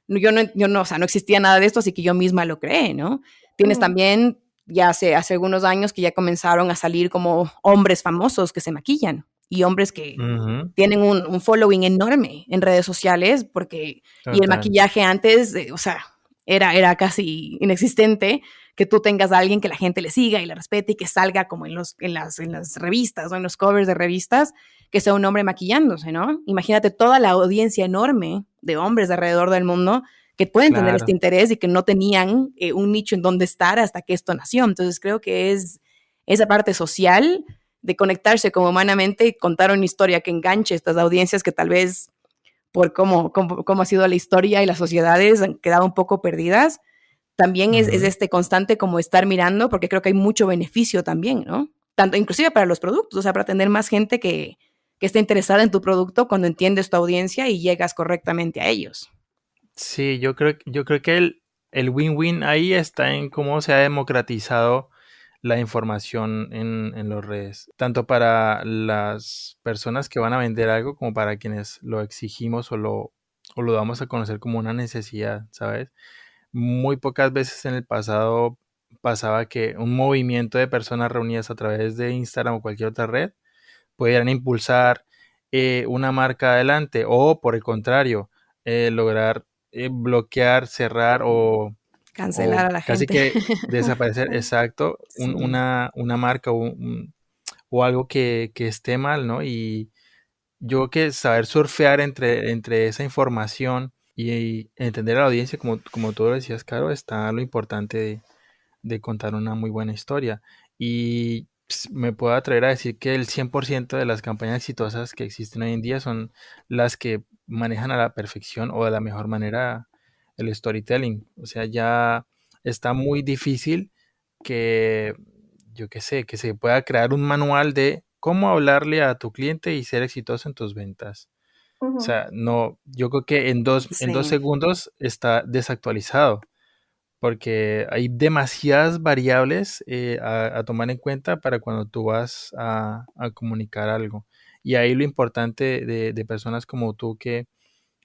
yo no, o sea, no existía nada de esto, así que yo misma lo creé, ¿no? Tienes Ujú. también, ya hace algunos años que ya comenzaron a salir como hombres famosos que se maquillan, y hombres que Ujú, tienen un following enorme en redes sociales, y el total. maquillaje antes, o sea, era casi inexistente que tú tengas a alguien que la gente le siga y le respete y que salga como en las revistas o en los covers de revistas, que sea un hombre maquillándose, ¿no? Imagínate toda la audiencia enorme de hombres de alrededor del mundo que pueden tener este Claro. interés y que no tenían un nicho en donde estar hasta que esto nació. Entonces creo que es esa parte social de conectarse como humanamente y contar una historia que enganche a estas audiencias que tal vez por cómo ha sido la historia y las sociedades han quedado un poco perdidas. También es Ujú. este constante como estar mirando, porque creo que hay mucho beneficio también, ¿no? Tanto inclusive para los productos, o sea, para tener más gente que esté interesada en tu producto cuando entiendes tu audiencia y llegas correctamente a ellos. Sí, yo creo que el win-win ahí está en cómo se ha democratizado la información en las redes, tanto para las personas que van a vender algo como para quienes lo exigimos o lo damos a conocer como una necesidad, ¿sabes? Muy pocas veces en el pasado pasaba que un movimiento de personas reunidas a través de Instagram o cualquier otra red pudieran impulsar una marca adelante o por el contrario, lograr bloquear, cerrar o Cancelar a la casi gente. que desaparecer, exacto, Sí. una marca o algo que esté mal, ¿no? Y yo creo que saber surfear entre esa información y entender a la audiencia, como tú lo decías, Caro, está lo importante de contar una muy buena historia. Y me puedo atrever a decir que el 100% de las campañas exitosas que existen hoy en día son las que manejan a la perfección o de la mejor manera el storytelling. O sea, ya está muy difícil que, yo qué sé, que se pueda crear un manual de cómo hablarle a tu cliente y ser exitoso en tus ventas. O Ujú. sea, no, yo creo que en dos Sí. segundos está desactualizado porque hay demasiadas variables a tomar en cuenta para cuando tú vas a comunicar algo. Y ahí lo importante de personas como tú que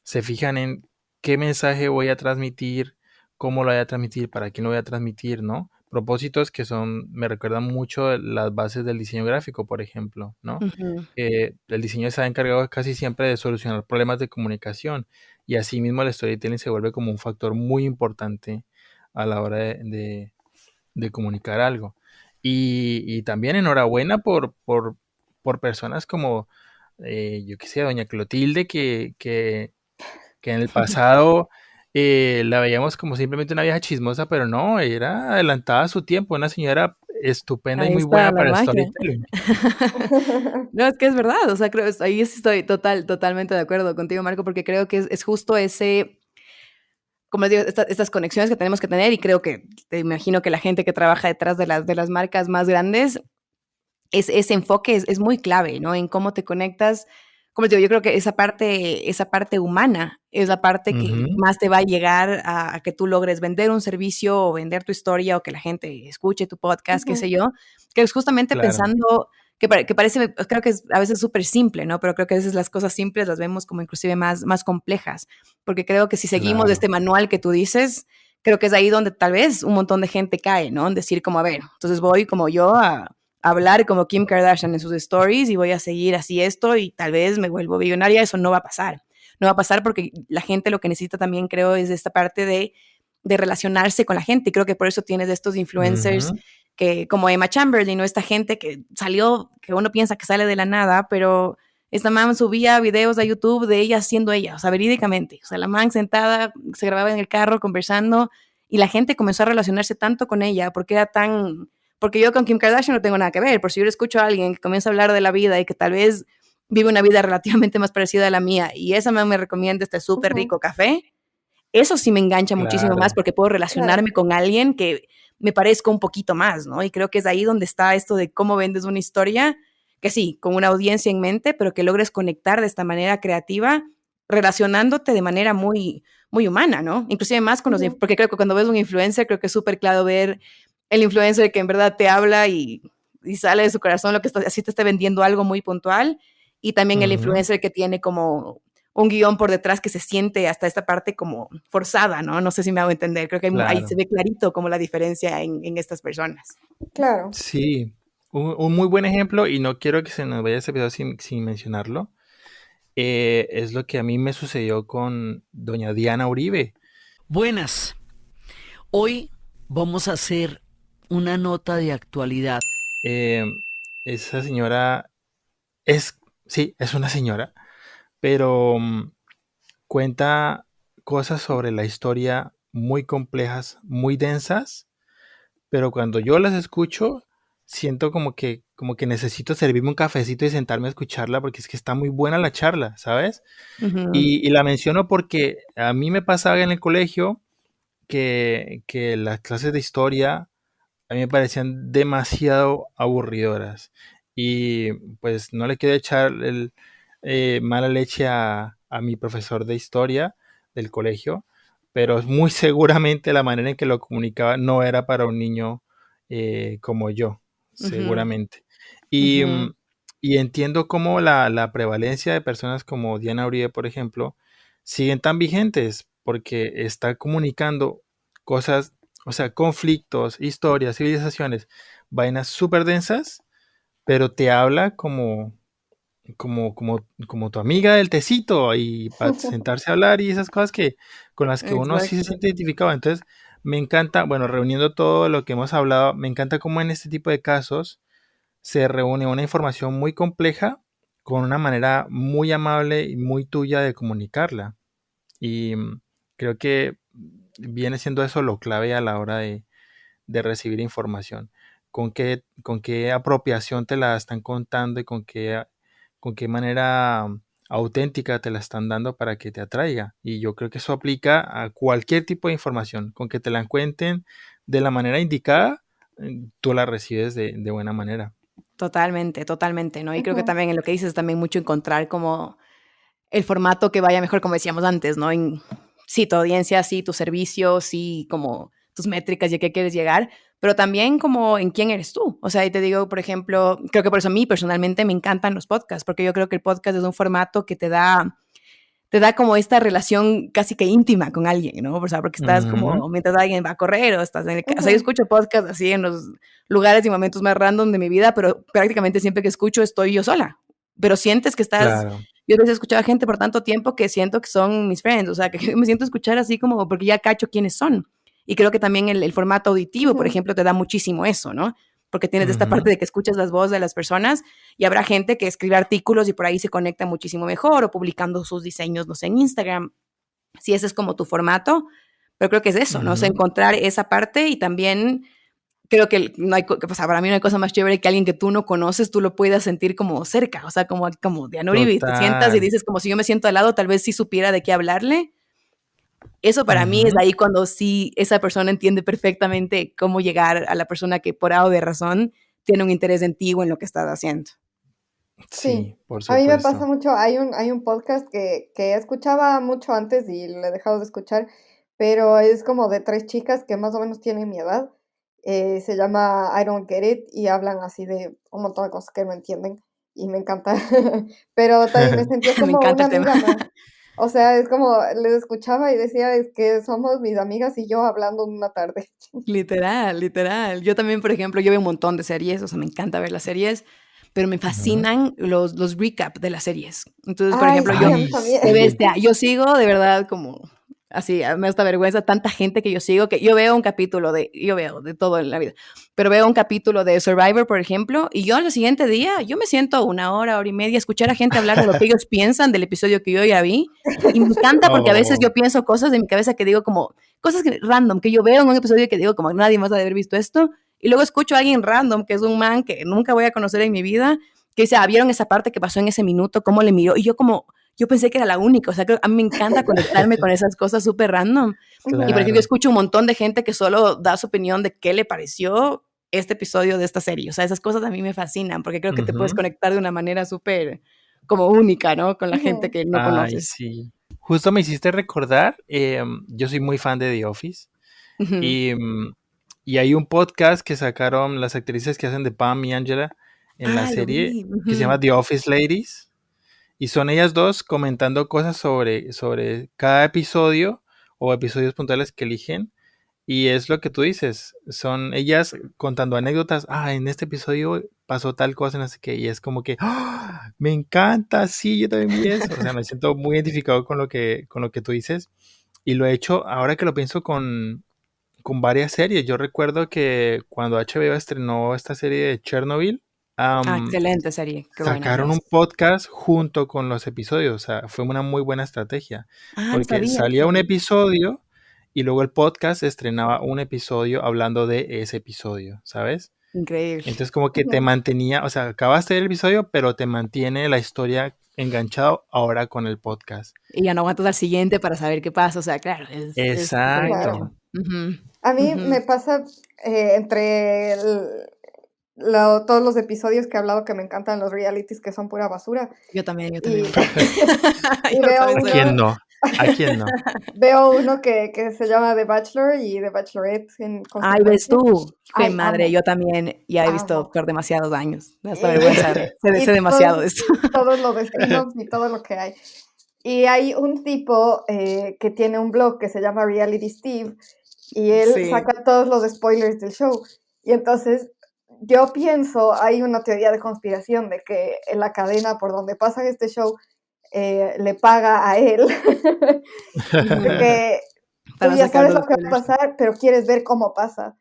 se fijan en qué mensaje voy a transmitir, cómo lo voy a transmitir, para quién lo voy a transmitir, ¿no? Propósitos que me recuerdan mucho las bases del diseño gráfico, por ejemplo, ¿no? Ujú. El diseño está encargado casi siempre de solucionar problemas de comunicación y asimismo el storytelling se vuelve como un factor muy importante a la hora de comunicar algo. Y también enhorabuena por personas como, yo qué sé, doña Clotilde, que en el pasado la veíamos como simplemente una vieja chismosa, pero no, era adelantada a su tiempo, una señora estupenda y Ahí muy está buena la para el magia. storytelling. No, es que es verdad, o sea, ahí sí estoy totalmente de acuerdo contigo, Marco, porque creo que es justo ese, como les digo, estas conexiones que tenemos que tener y creo que, te imagino que la gente que trabaja detrás de las marcas más grandes, ese enfoque es muy clave, ¿no? En cómo te conectas. Como les digo, yo creo que esa parte humana es la parte que Ujú, más te va a llegar a que tú logres vender un servicio o vender tu historia o que la gente escuche tu podcast, qué sé Ujú. yo, que es justamente claro. pensando que parece, creo que es a veces súper simple, ¿no? Pero creo que a veces las cosas simples las vemos como inclusive más complejas, porque creo que si seguimos Claro. este manual que tú dices, creo que es ahí donde tal vez un montón de gente cae, ¿no? En decir como, a ver, entonces voy como yo a hablar como Kim Kardashian en sus stories y voy a seguir así esto y tal vez me vuelvo billonaria, eso no va a pasar. No va a pasar porque la gente lo que necesita también creo es esta parte de relacionarse con la gente y creo que por eso tienes estos influencers Ujú, que como Emma Chamberlain o esta gente que salió, que uno piensa que sale de la nada, pero esta man subía videos a YouTube de ella siendo ella, o sea, verídicamente. O sea, la man sentada, se grababa en el carro conversando y la gente comenzó a relacionarse tanto con ella porque era tan, porque yo con Kim Kardashian no tengo nada que ver, por si yo le escucho a alguien que comienza a hablar de la vida y que tal vez vive una vida relativamente más parecida a la mía y esa man me recomienda este súper Ujú. rico café, eso sí me engancha muchísimo más claro. porque puedo Claro. relacionarme con alguien que me parezca un poquito más, ¿no? Y creo que es ahí donde está esto de cómo vendes una historia que sí, con una audiencia en mente, pero que logres conectar de esta manera creativa, relacionándote de manera muy, muy humana, ¿no? Inclusive más con porque creo que cuando ves un influencer, creo que es súper claro ver el influencer que en verdad te habla y sale de su corazón lo que está, así te está vendiendo algo muy puntual, y también el influencer que tiene como un guión por detrás que se siente hasta esta parte como forzada, ¿no? No sé si me hago entender, creo que ahí se ve clarito como la diferencia en estas personas. Claro. Sí, un muy buen ejemplo, y no quiero que se nos vaya ese video sin mencionarlo, es lo que a mí me sucedió con doña Diana Uribe. Buenas, hoy vamos a hacer una nota de actualidad. Esa señora sí, es una señora, pero cuenta cosas sobre la historia muy complejas, muy densas, pero cuando yo las escucho, siento como que necesito servirme un cafecito y sentarme a escucharla, porque es que está muy buena la charla, ¿sabes? Ujú. Y la menciono porque a mí me pasaba en el colegio que las clases de historia a mí me parecían demasiado aburridoras. Y pues no le quiero echar mala leche a mi profesor de historia del colegio, pero muy seguramente la manera en que lo comunicaba no era para un niño como yo, Ujú. seguramente. Y, Ujú. y entiendo cómo la prevalencia de personas como Diana Uribe, por ejemplo, siguen tan vigentes porque está comunicando cosas, o sea, conflictos, historias, civilizaciones, vainas súper densas, pero te habla como tu amiga del tecito y para sentarse a hablar y esas cosas con las que uno sí se Exacto. siente identificado. Entonces, me encanta, bueno, reuniendo todo lo que hemos hablado, me encanta cómo en este tipo de casos se reúne una información muy compleja con una manera muy amable y muy tuya de comunicarla. Y creo que viene siendo eso lo clave a la hora de recibir información. Con qué apropiación te la están contando y con qué manera auténtica te la están dando para que te atraiga. Y yo creo que eso aplica a cualquier tipo de información. Con que te la cuenten de la manera indicada, tú la recibes de buena manera. Totalmente, totalmente, ¿no? Y creo que Ujú. también en lo que dices también mucho encontrar como el formato que vaya mejor, como decíamos antes, ¿no? Sí, tu audiencia, sí, tu servicio, sí, como tus métricas y a qué quieres llegar, pero también como en quién eres tú. O sea, y te digo, por ejemplo, creo que por eso a mí personalmente me encantan los podcasts, porque yo creo que el podcast es un formato que te da como esta relación casi que íntima con alguien, ¿no? O sea, porque estás Ujú. como mientras alguien va a correr o estás en el... O sea, yo Ujú. escucho podcasts así en los lugares y momentos más random de mi vida, pero prácticamente siempre que escucho estoy yo sola. Pero sientes que estás... Claro. Yo a veces he escuchado a gente por tanto tiempo que siento que son mis friends, o sea, que me siento a escuchar así como porque ya cacho quiénes son. Y creo que también el formato auditivo, por Ujú. ejemplo, te da muchísimo eso, ¿no? Porque tienes esta parte Ujú. de que escuchas las voces de las personas y habrá gente que escribe artículos y por ahí se conecta muchísimo mejor o publicando sus diseños, no sé, en Instagram, si ese es como tu formato, pero creo que es eso, ¿no? O sea, Ujú. encontrar esa parte y también creo que no hay, o sea, para mí no hay cosa más chévere que alguien que tú no conoces, tú lo puedas sentir como cerca, o sea, como Diana Uribe, te sientas y Total. dices como si yo me siento al lado, tal vez sí supiera de qué hablarle. Eso para mí es Ujú. ahí cuando sí esa persona entiende perfectamente cómo llegar a la persona que por algo de razón tiene un interés en ti o en lo que estás haciendo. Sí, Sí, por a mí me pasa supuesto. mucho, hay un podcast que escuchaba mucho antes y lo he dejado de escuchar, pero es como de 3 chicas que más o menos tienen mi edad, se llama I Don't Get It y hablan así de un montón de cosas que no entienden y me encanta, pero también me sentía Me como encanta una el tema. amiga más, o sea, es como les escuchaba y decía: "Es que somos mis amigas y yo hablando una tarde". Literal, literal. Yo también, por ejemplo, yo veo un montón de series, o sea, me encanta ver las series, pero me Ujú. fascinan los recap de las series. Entonces, por Ay, ejemplo, sí, yo a mí Ay, también. te ves, sí. yo sigo de verdad como así, me da esta vergüenza, tanta gente que yo sigo, que yo veo un capítulo yo veo de todo en la vida, pero veo un capítulo de Survivor, por ejemplo, y yo al siguiente día, yo me siento una hora y media a escuchar a gente hablar de lo que ellos piensan del episodio que yo ya vi, y me encanta porque a veces Oh, yo pienso cosas de mi cabeza que digo como, cosas random, que yo veo en un episodio que digo como nadie más ha de haber visto esto, y luego escucho a alguien random, que es un man que nunca voy a conocer en mi vida, que dice, ¿vieron esa parte que pasó en ese minuto? ¿Cómo le miró? Y yo como, yo pensé que era la única, o sea, a mí me encanta conectarme con esas cosas súper random. Y Ujú. por ejemplo, yo claro. escucho un montón de gente que solo da su opinión de qué le pareció, este episodio de esta serie. O sea, esas cosas a mí me fascinan porque creo que te puedes Ujú. conectar de una manera súper como única, ¿no? Con la gente Ujú. que no Ay, conoces. sí. Justo me hiciste recordar, yo soy muy fan de The Office Ujú. y, y hay un podcast que sacaron las actrices que hacen de Pam y Angela en la Ah, lo serie vi. que se Ujú. llama The Office Ladies y son ellas dos comentando cosas sobre cada episodio o episodios puntuales que eligen. Y es lo que tú dices, son ellas contando anécdotas, en este episodio pasó tal cosa, no sé qué, y es como que, ¡ah! Me encanta, sí, yo también vi eso, o sea, me siento muy identificado con lo que tú dices, y lo he hecho, ahora que lo pienso con varias series, yo recuerdo que cuando HBO estrenó esta serie de Chernobyl, Ah, am, excelente serie. Qué buena sacaron un es. podcast junto con los episodios, o sea, fue una muy buena estrategia, Ah, no porque sabía salía un eso. episodio y luego el podcast estrenaba un episodio hablando de ese episodio, ¿sabes? Increíble. Entonces como que te Ujú. mantenía, o sea, acabaste el episodio, pero te mantiene la historia enganchado ahora con el podcast. Y ya no aguantas al siguiente para saber qué pasa. O sea, claro, es súper bien Exacto. hecho. Claro. Ujú, A mí ujú. me pasa entre todos los episodios que he hablado que me encantan los realities que son pura basura. Yo también, yo también. Y, y Yo veo también ¿A soy quién uno, así. no? ¿A quién no? veo uno que se llama The Bachelor y The Bachelorette en Ay, ves consecuencia. tú. Qué Ay, madre, amo, yo también ya he visto amo. por demasiados años. Me da hasta Y, vergüenza. Sé y demasiado de esto. todos los spin-offs y todo lo que hay. Y hay un tipo que tiene un blog que se llama Reality Steve y él Sí. saca todos los spoilers del show. Y entonces yo pienso, hay una teoría de conspiración de que en la cadena por donde pasa este show le paga a él, Ujú. porque tú Para ya sacar sabes los lo que va a spoilers. pasar, pero quieres ver cómo pasa.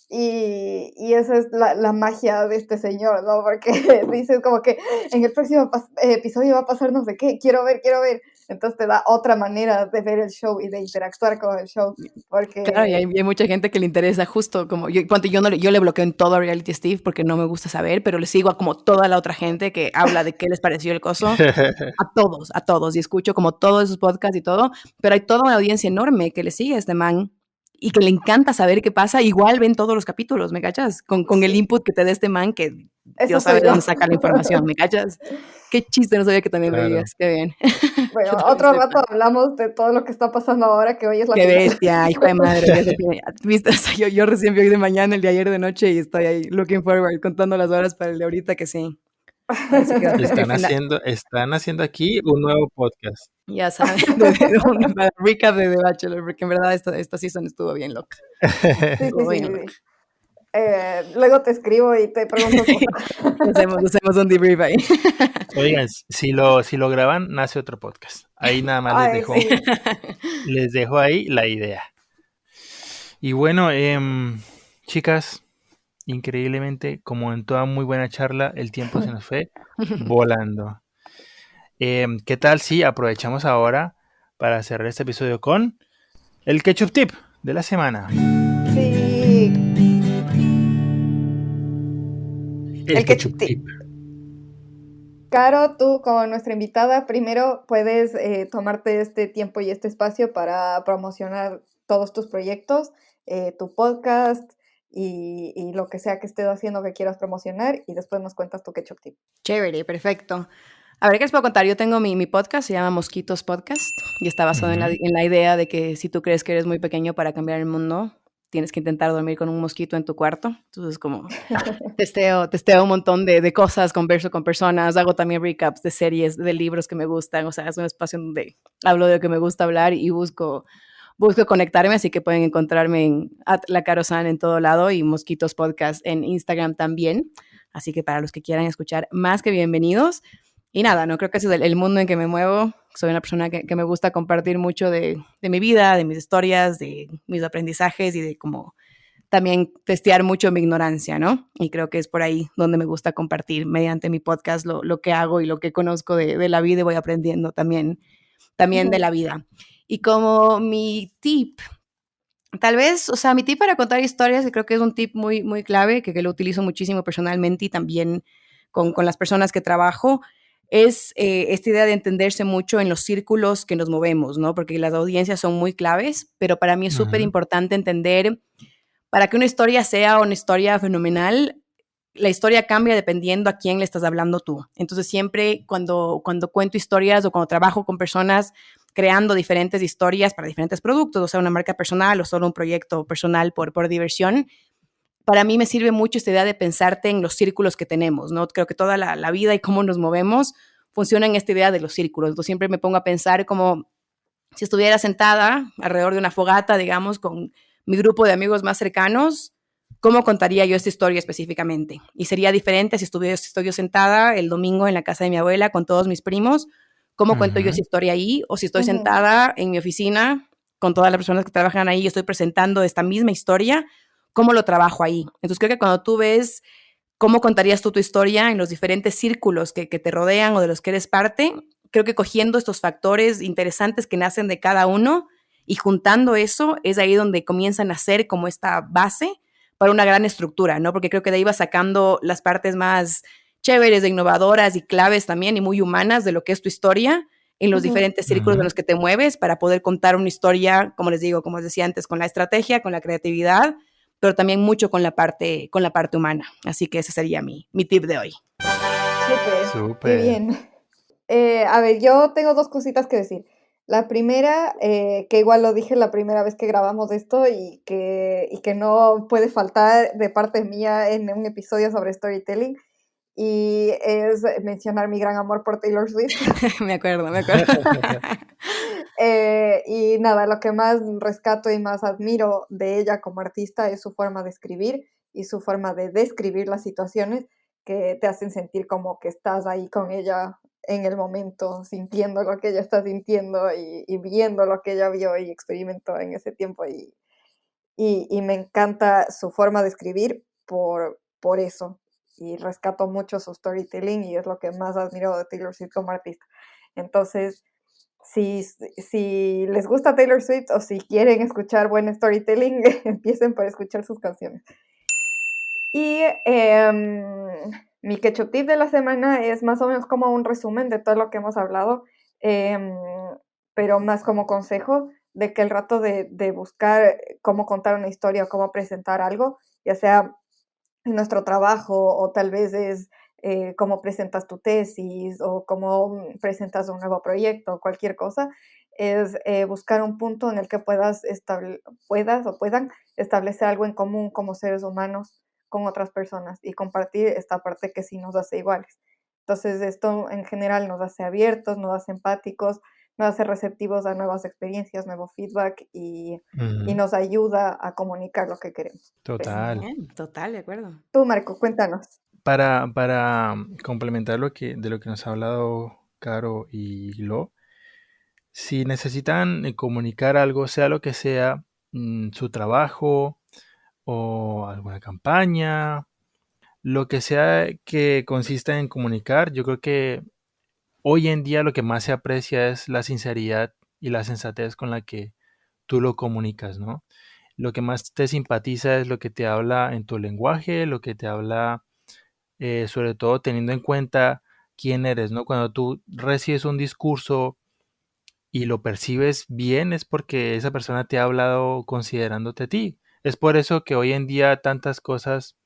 Y esa es la magia de este señor, ¿no? Porque dices como que en el próximo episodio va a pasar no sé qué, quiero ver, quiero ver. Entonces te da otra manera de ver el show y de interactuar con el show, Claro, y porque hay mucha gente que le interesa justo como yo, ponte, yo le bloqueo en todo a Reality Steve porque no me gusta saber, pero le sigo a como toda la otra gente que habla de qué les pareció el coso, a todos, y escucho como todos sus podcasts y todo, pero hay toda una audiencia enorme que le sigue a este man y que le encanta saber qué pasa, igual ven todos los capítulos, ¿me cachas? Con el sí, input que te dé este man que eso Dios sabe soy de yo. dónde saca la información, ¿me cachas? Qué chiste, no sabía que también Claro. veías, qué bien. Bueno, Yo también otro soy rato fan. hablamos de todo lo que está pasando ahora, que hoy es la Qué final. bestia, hijo de madre, ya se tiene, viste, o sea, yo recién vi hoy de mañana, el de ayer de noche, y estoy ahí looking forward, contando las horas para el de ahorita, que sí. Así que el final, Están haciendo aquí un nuevo podcast. ya saben, de un para recap de The Bachelor, porque en verdad esta season estuvo bien loca, Sí, sí, estuvo sí, bien loca. sí. Luego te escribo y te pregunto cosas. Hacemos un debrief ahí. Oigan, si lo graban, nace otro podcast. Ahí nada más Ay, sí. les dejo ahí la idea. Y bueno, chicas, increíblemente, como en toda muy buena charla, el tiempo se nos fue volando. ¿Qué tal si aprovechamos ahora para cerrar este episodio con el ketchup tip de la semana? Sí, El el ketchup ketchup tip. tip. Caro, tú como nuestra invitada, primero puedes tomarte este tiempo y este espacio para promocionar todos tus proyectos, tu podcast y lo que sea que estés haciendo que quieras promocionar y después nos cuentas tu ketchup tip. Chévere, perfecto. A ver, ¿qué les puedo contar? Yo tengo mi podcast, se llama Mosquitos Podcast, y está basado Ujú. en la idea de que si tú crees que eres muy pequeño para cambiar el mundo, tienes que intentar dormir con un mosquito en tu cuarto. Entonces, como testeo un montón de cosas, converso con personas, hago también recaps de series, de libros que me gustan, o sea, es un espacio donde hablo de lo que me gusta hablar y busco conectarme, así que pueden encontrarme en @lacarosan en todo lado y Mosquitos Podcast en Instagram también. Así que para los que quieran escuchar, más que bienvenidos. Y nada, no creo que ese es el mundo en que me muevo. Soy una persona que me gusta compartir mucho de mi vida, de mis historias, de mis aprendizajes y de cómo también testear mucho mi ignorancia, ¿no? Y creo que es por ahí donde me gusta compartir mediante mi podcast lo que hago y lo que conozco de la vida y voy aprendiendo también de la vida. Y como mi tip, tal vez, o sea, mi tip para contar historias, que creo que es un tip muy, muy clave, que lo utilizo muchísimo personalmente y también con las personas que trabajo, es esta idea de entenderse mucho en los círculos que nos movemos, ¿no? Porque las audiencias son muy claves, pero para mí es súper Ujú. importante entender para que una historia sea una historia fenomenal, la historia cambia dependiendo a quién le estás hablando tú. Entonces siempre cuando cuento historias o cuando trabajo con personas creando diferentes historias para diferentes productos, o sea, una marca personal o solo un proyecto personal por diversión, para mí me sirve mucho esta idea de pensarte en los círculos que tenemos, ¿no? Creo que toda la vida y cómo nos movemos funciona en esta idea de los círculos. Entonces siempre me pongo a pensar como si estuviera sentada alrededor de una fogata, digamos, con mi grupo de amigos más cercanos, ¿cómo contaría yo esta historia específicamente? Y sería diferente si estoy yo sentada el domingo en la casa de mi abuela con todos mis primos, ¿cómo cuento yo esa historia ahí? O si estoy sentada en mi oficina con todas las personas que trabajan ahí y estoy presentando esta misma historia, ¿cómo lo trabajo ahí? Entonces creo que cuando tú ves cómo contarías tú tu historia en los diferentes círculos que te rodean o de los que eres parte, creo que cogiendo estos factores interesantes que nacen de cada uno y juntando eso, es ahí donde comienzan a ser como esta base para una gran estructura, ¿no? Porque creo que de ahí vas sacando las partes más chéveres, e innovadoras y claves también y muy humanas de lo que es tu historia en los diferentes círculos en los que te mueves para poder contar una historia, como les digo, como les decía antes, con la estrategia, con la creatividad, pero también mucho con la parte humana. Así que ese sería mi tip de hoy. Súper. Qué bien. A ver, yo tengo 2 cositas que decir. La primera, que igual lo dije la primera vez que grabamos esto y que no puede faltar de parte mía en un episodio sobre storytelling, y es mencionar mi gran amor por Taylor Swift. Me acuerdo. Y nada, lo que más rescato y más admiro de ella como artista es su forma de escribir y su forma de describir las situaciones que te hacen sentir como que estás ahí con ella en el momento, sintiendo lo que ella está sintiendo y viendo lo que ella vio y experimentó en ese tiempo. Y me encanta su forma de escribir por eso. Y rescato mucho su storytelling y es lo que más admiro de Taylor Swift como artista. Entonces, si les gusta Taylor Swift o si quieren escuchar buen storytelling, empiecen por escuchar sus canciones. Y mi ketchup tip de la semana es más o menos como un resumen de todo lo que hemos hablado, pero más como consejo de que el rato de buscar cómo contar una historia o cómo presentar algo, ya sea en nuestro trabajo o tal vez es cómo presentas tu tesis o cómo presentas un nuevo proyecto, cualquier cosa, es buscar un punto en el que puedan establecer algo en común como seres humanos con otras personas y compartir esta parte que sí nos hace iguales. Entonces esto en general nos hace abiertos, nos hace empáticos, nos hace receptivos a nuevas experiencias, nuevo feedback y nos ayuda a comunicar lo que queremos. Total. Bien, total, de acuerdo. Tú, Marco, cuéntanos. Para complementar de lo que nos ha hablado Caro y Lo, si necesitan comunicar algo, sea lo que sea, su trabajo o alguna campaña, lo que sea que consista en comunicar, yo creo que hoy en día lo que más se aprecia es la sinceridad y la sensatez con la que tú lo comunicas, ¿no? Lo que más te simpatiza es lo que te habla en tu lenguaje, lo que te habla sobre todo teniendo en cuenta quién eres, ¿no? Cuando tú recibes un discurso y lo percibes bien es porque esa persona te ha hablado considerándote a ti. Es por eso que hoy en día tantas cosas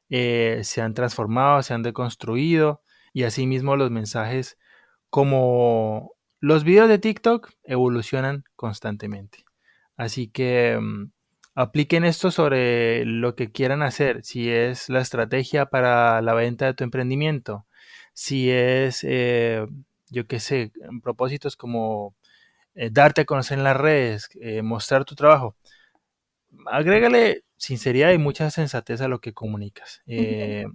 se han transformado, se han deconstruido y asimismo los mensajes como los videos de TikTok evolucionan constantemente. Así que apliquen esto sobre lo que quieran hacer, si es la estrategia para la venta de tu emprendimiento, si es, yo qué sé, propósitos como darte a conocer en las redes, mostrar tu trabajo. Agrégale sinceridad y mucha sensatez a lo que comunicas.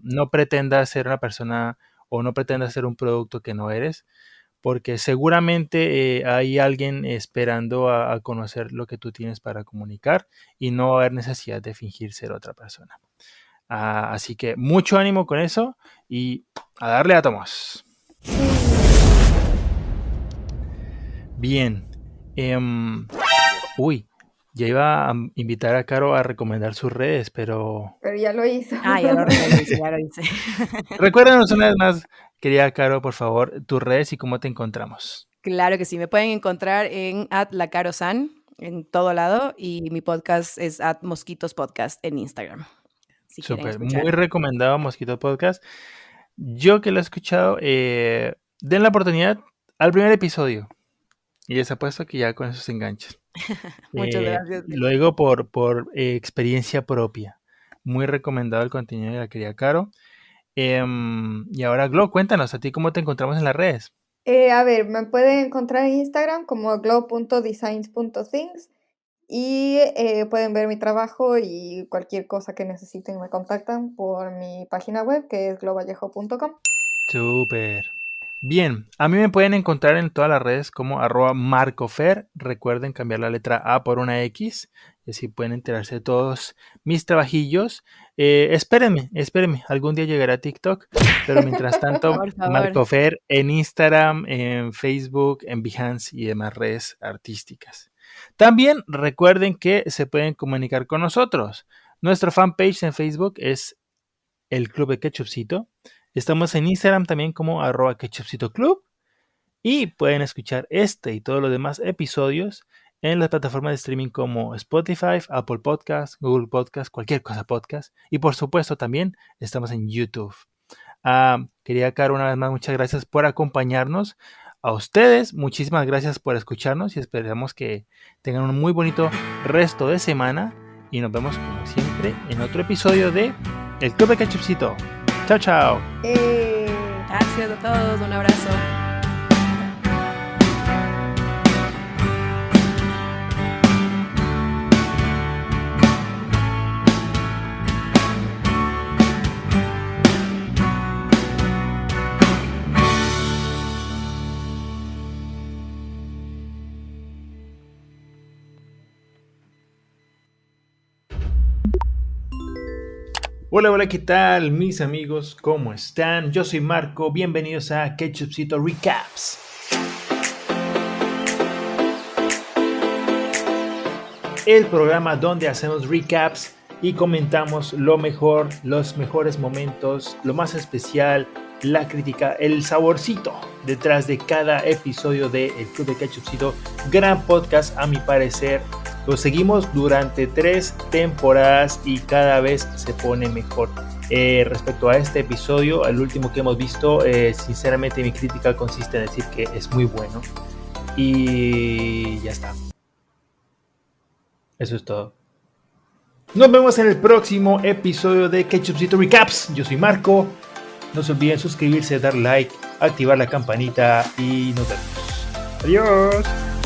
No pretendas ser una persona o no pretendas ser un producto que no eres, porque seguramente hay alguien esperando a conocer lo que tú tienes para comunicar y no va a haber necesidad de fingir ser otra persona. Así que mucho ánimo con eso y a darle átomos. Bien. Ya iba a invitar a Caro a recomendar sus redes, pero ya lo hizo. Ya lo hice. Recuérdanos una vez más, querida Caro, por favor, tus redes y cómo te encontramos. Claro que sí, me pueden encontrar en @lacarosan en todo lado y mi podcast es @mosquitospodcast en Instagram. Si quieren Súper, escuchar. muy recomendado Mosquito Podcast. Yo que lo he escuchado, den la oportunidad al primer episodio. Y les apuesto que ya con eso se enganchan. Muchas gracias. Lo digo por experiencia propia. Muy recomendado el contenido de la querida Caro. Y ahora, Glo, cuéntanos, ¿a ti cómo te encontramos en las redes? A ver, me pueden encontrar en Instagram como glow.designs.things y pueden ver mi trabajo y cualquier cosa que necesiten me contactan por mi página web que es glowvallejo.com. Súper. Bien, a mí me pueden encontrar en todas las redes como @marcofer. Recuerden cambiar la letra A por una X y así pueden enterarse de todos mis trabajillos. Espérenme, algún día llegará a TikTok, pero mientras tanto, Por favor. Marcofer en Instagram, en Facebook, en Behance y demás redes artísticas. También recuerden que se pueden comunicar con nosotros. Nuestra fanpage en Facebook es el Club de Ketchupcito. Estamos en Instagram también como @ketchupcitoclub y pueden escuchar este y todos los demás episodios en las plataformas de streaming como Spotify, Apple Podcasts, Google Podcasts, cualquier cosa podcast. Y por supuesto también estamos en YouTube. Quería, Caro, una vez más, muchas gracias por acompañarnos. A ustedes, muchísimas gracias por escucharnos y esperamos que tengan un muy bonito resto de semana. Y nos vemos como siempre en otro episodio de El Club de Ketchupcito. Chao, chao. Gracias a todos, un abrazo. Hola, hola, ¿qué tal mis amigos? ¿Cómo están? Yo soy Marco, bienvenidos a Ketchupcito Recaps. El programa donde hacemos recaps y comentamos lo mejor, los mejores momentos, lo más especial, la crítica, el saborcito detrás de cada episodio de El Club de Ketchupcito. Gran podcast a mi parecer. Lo seguimos durante 3 temporadas y cada vez se pone mejor. Respecto a este episodio, el último que hemos visto, sinceramente mi crítica consiste en decir que es muy bueno. Y ya está. Eso es todo. Nos vemos en el próximo episodio de Ketchupcito Recaps. Yo soy Marco. No se olviden suscribirse, dar like, activar la campanita y nos vemos. Adiós.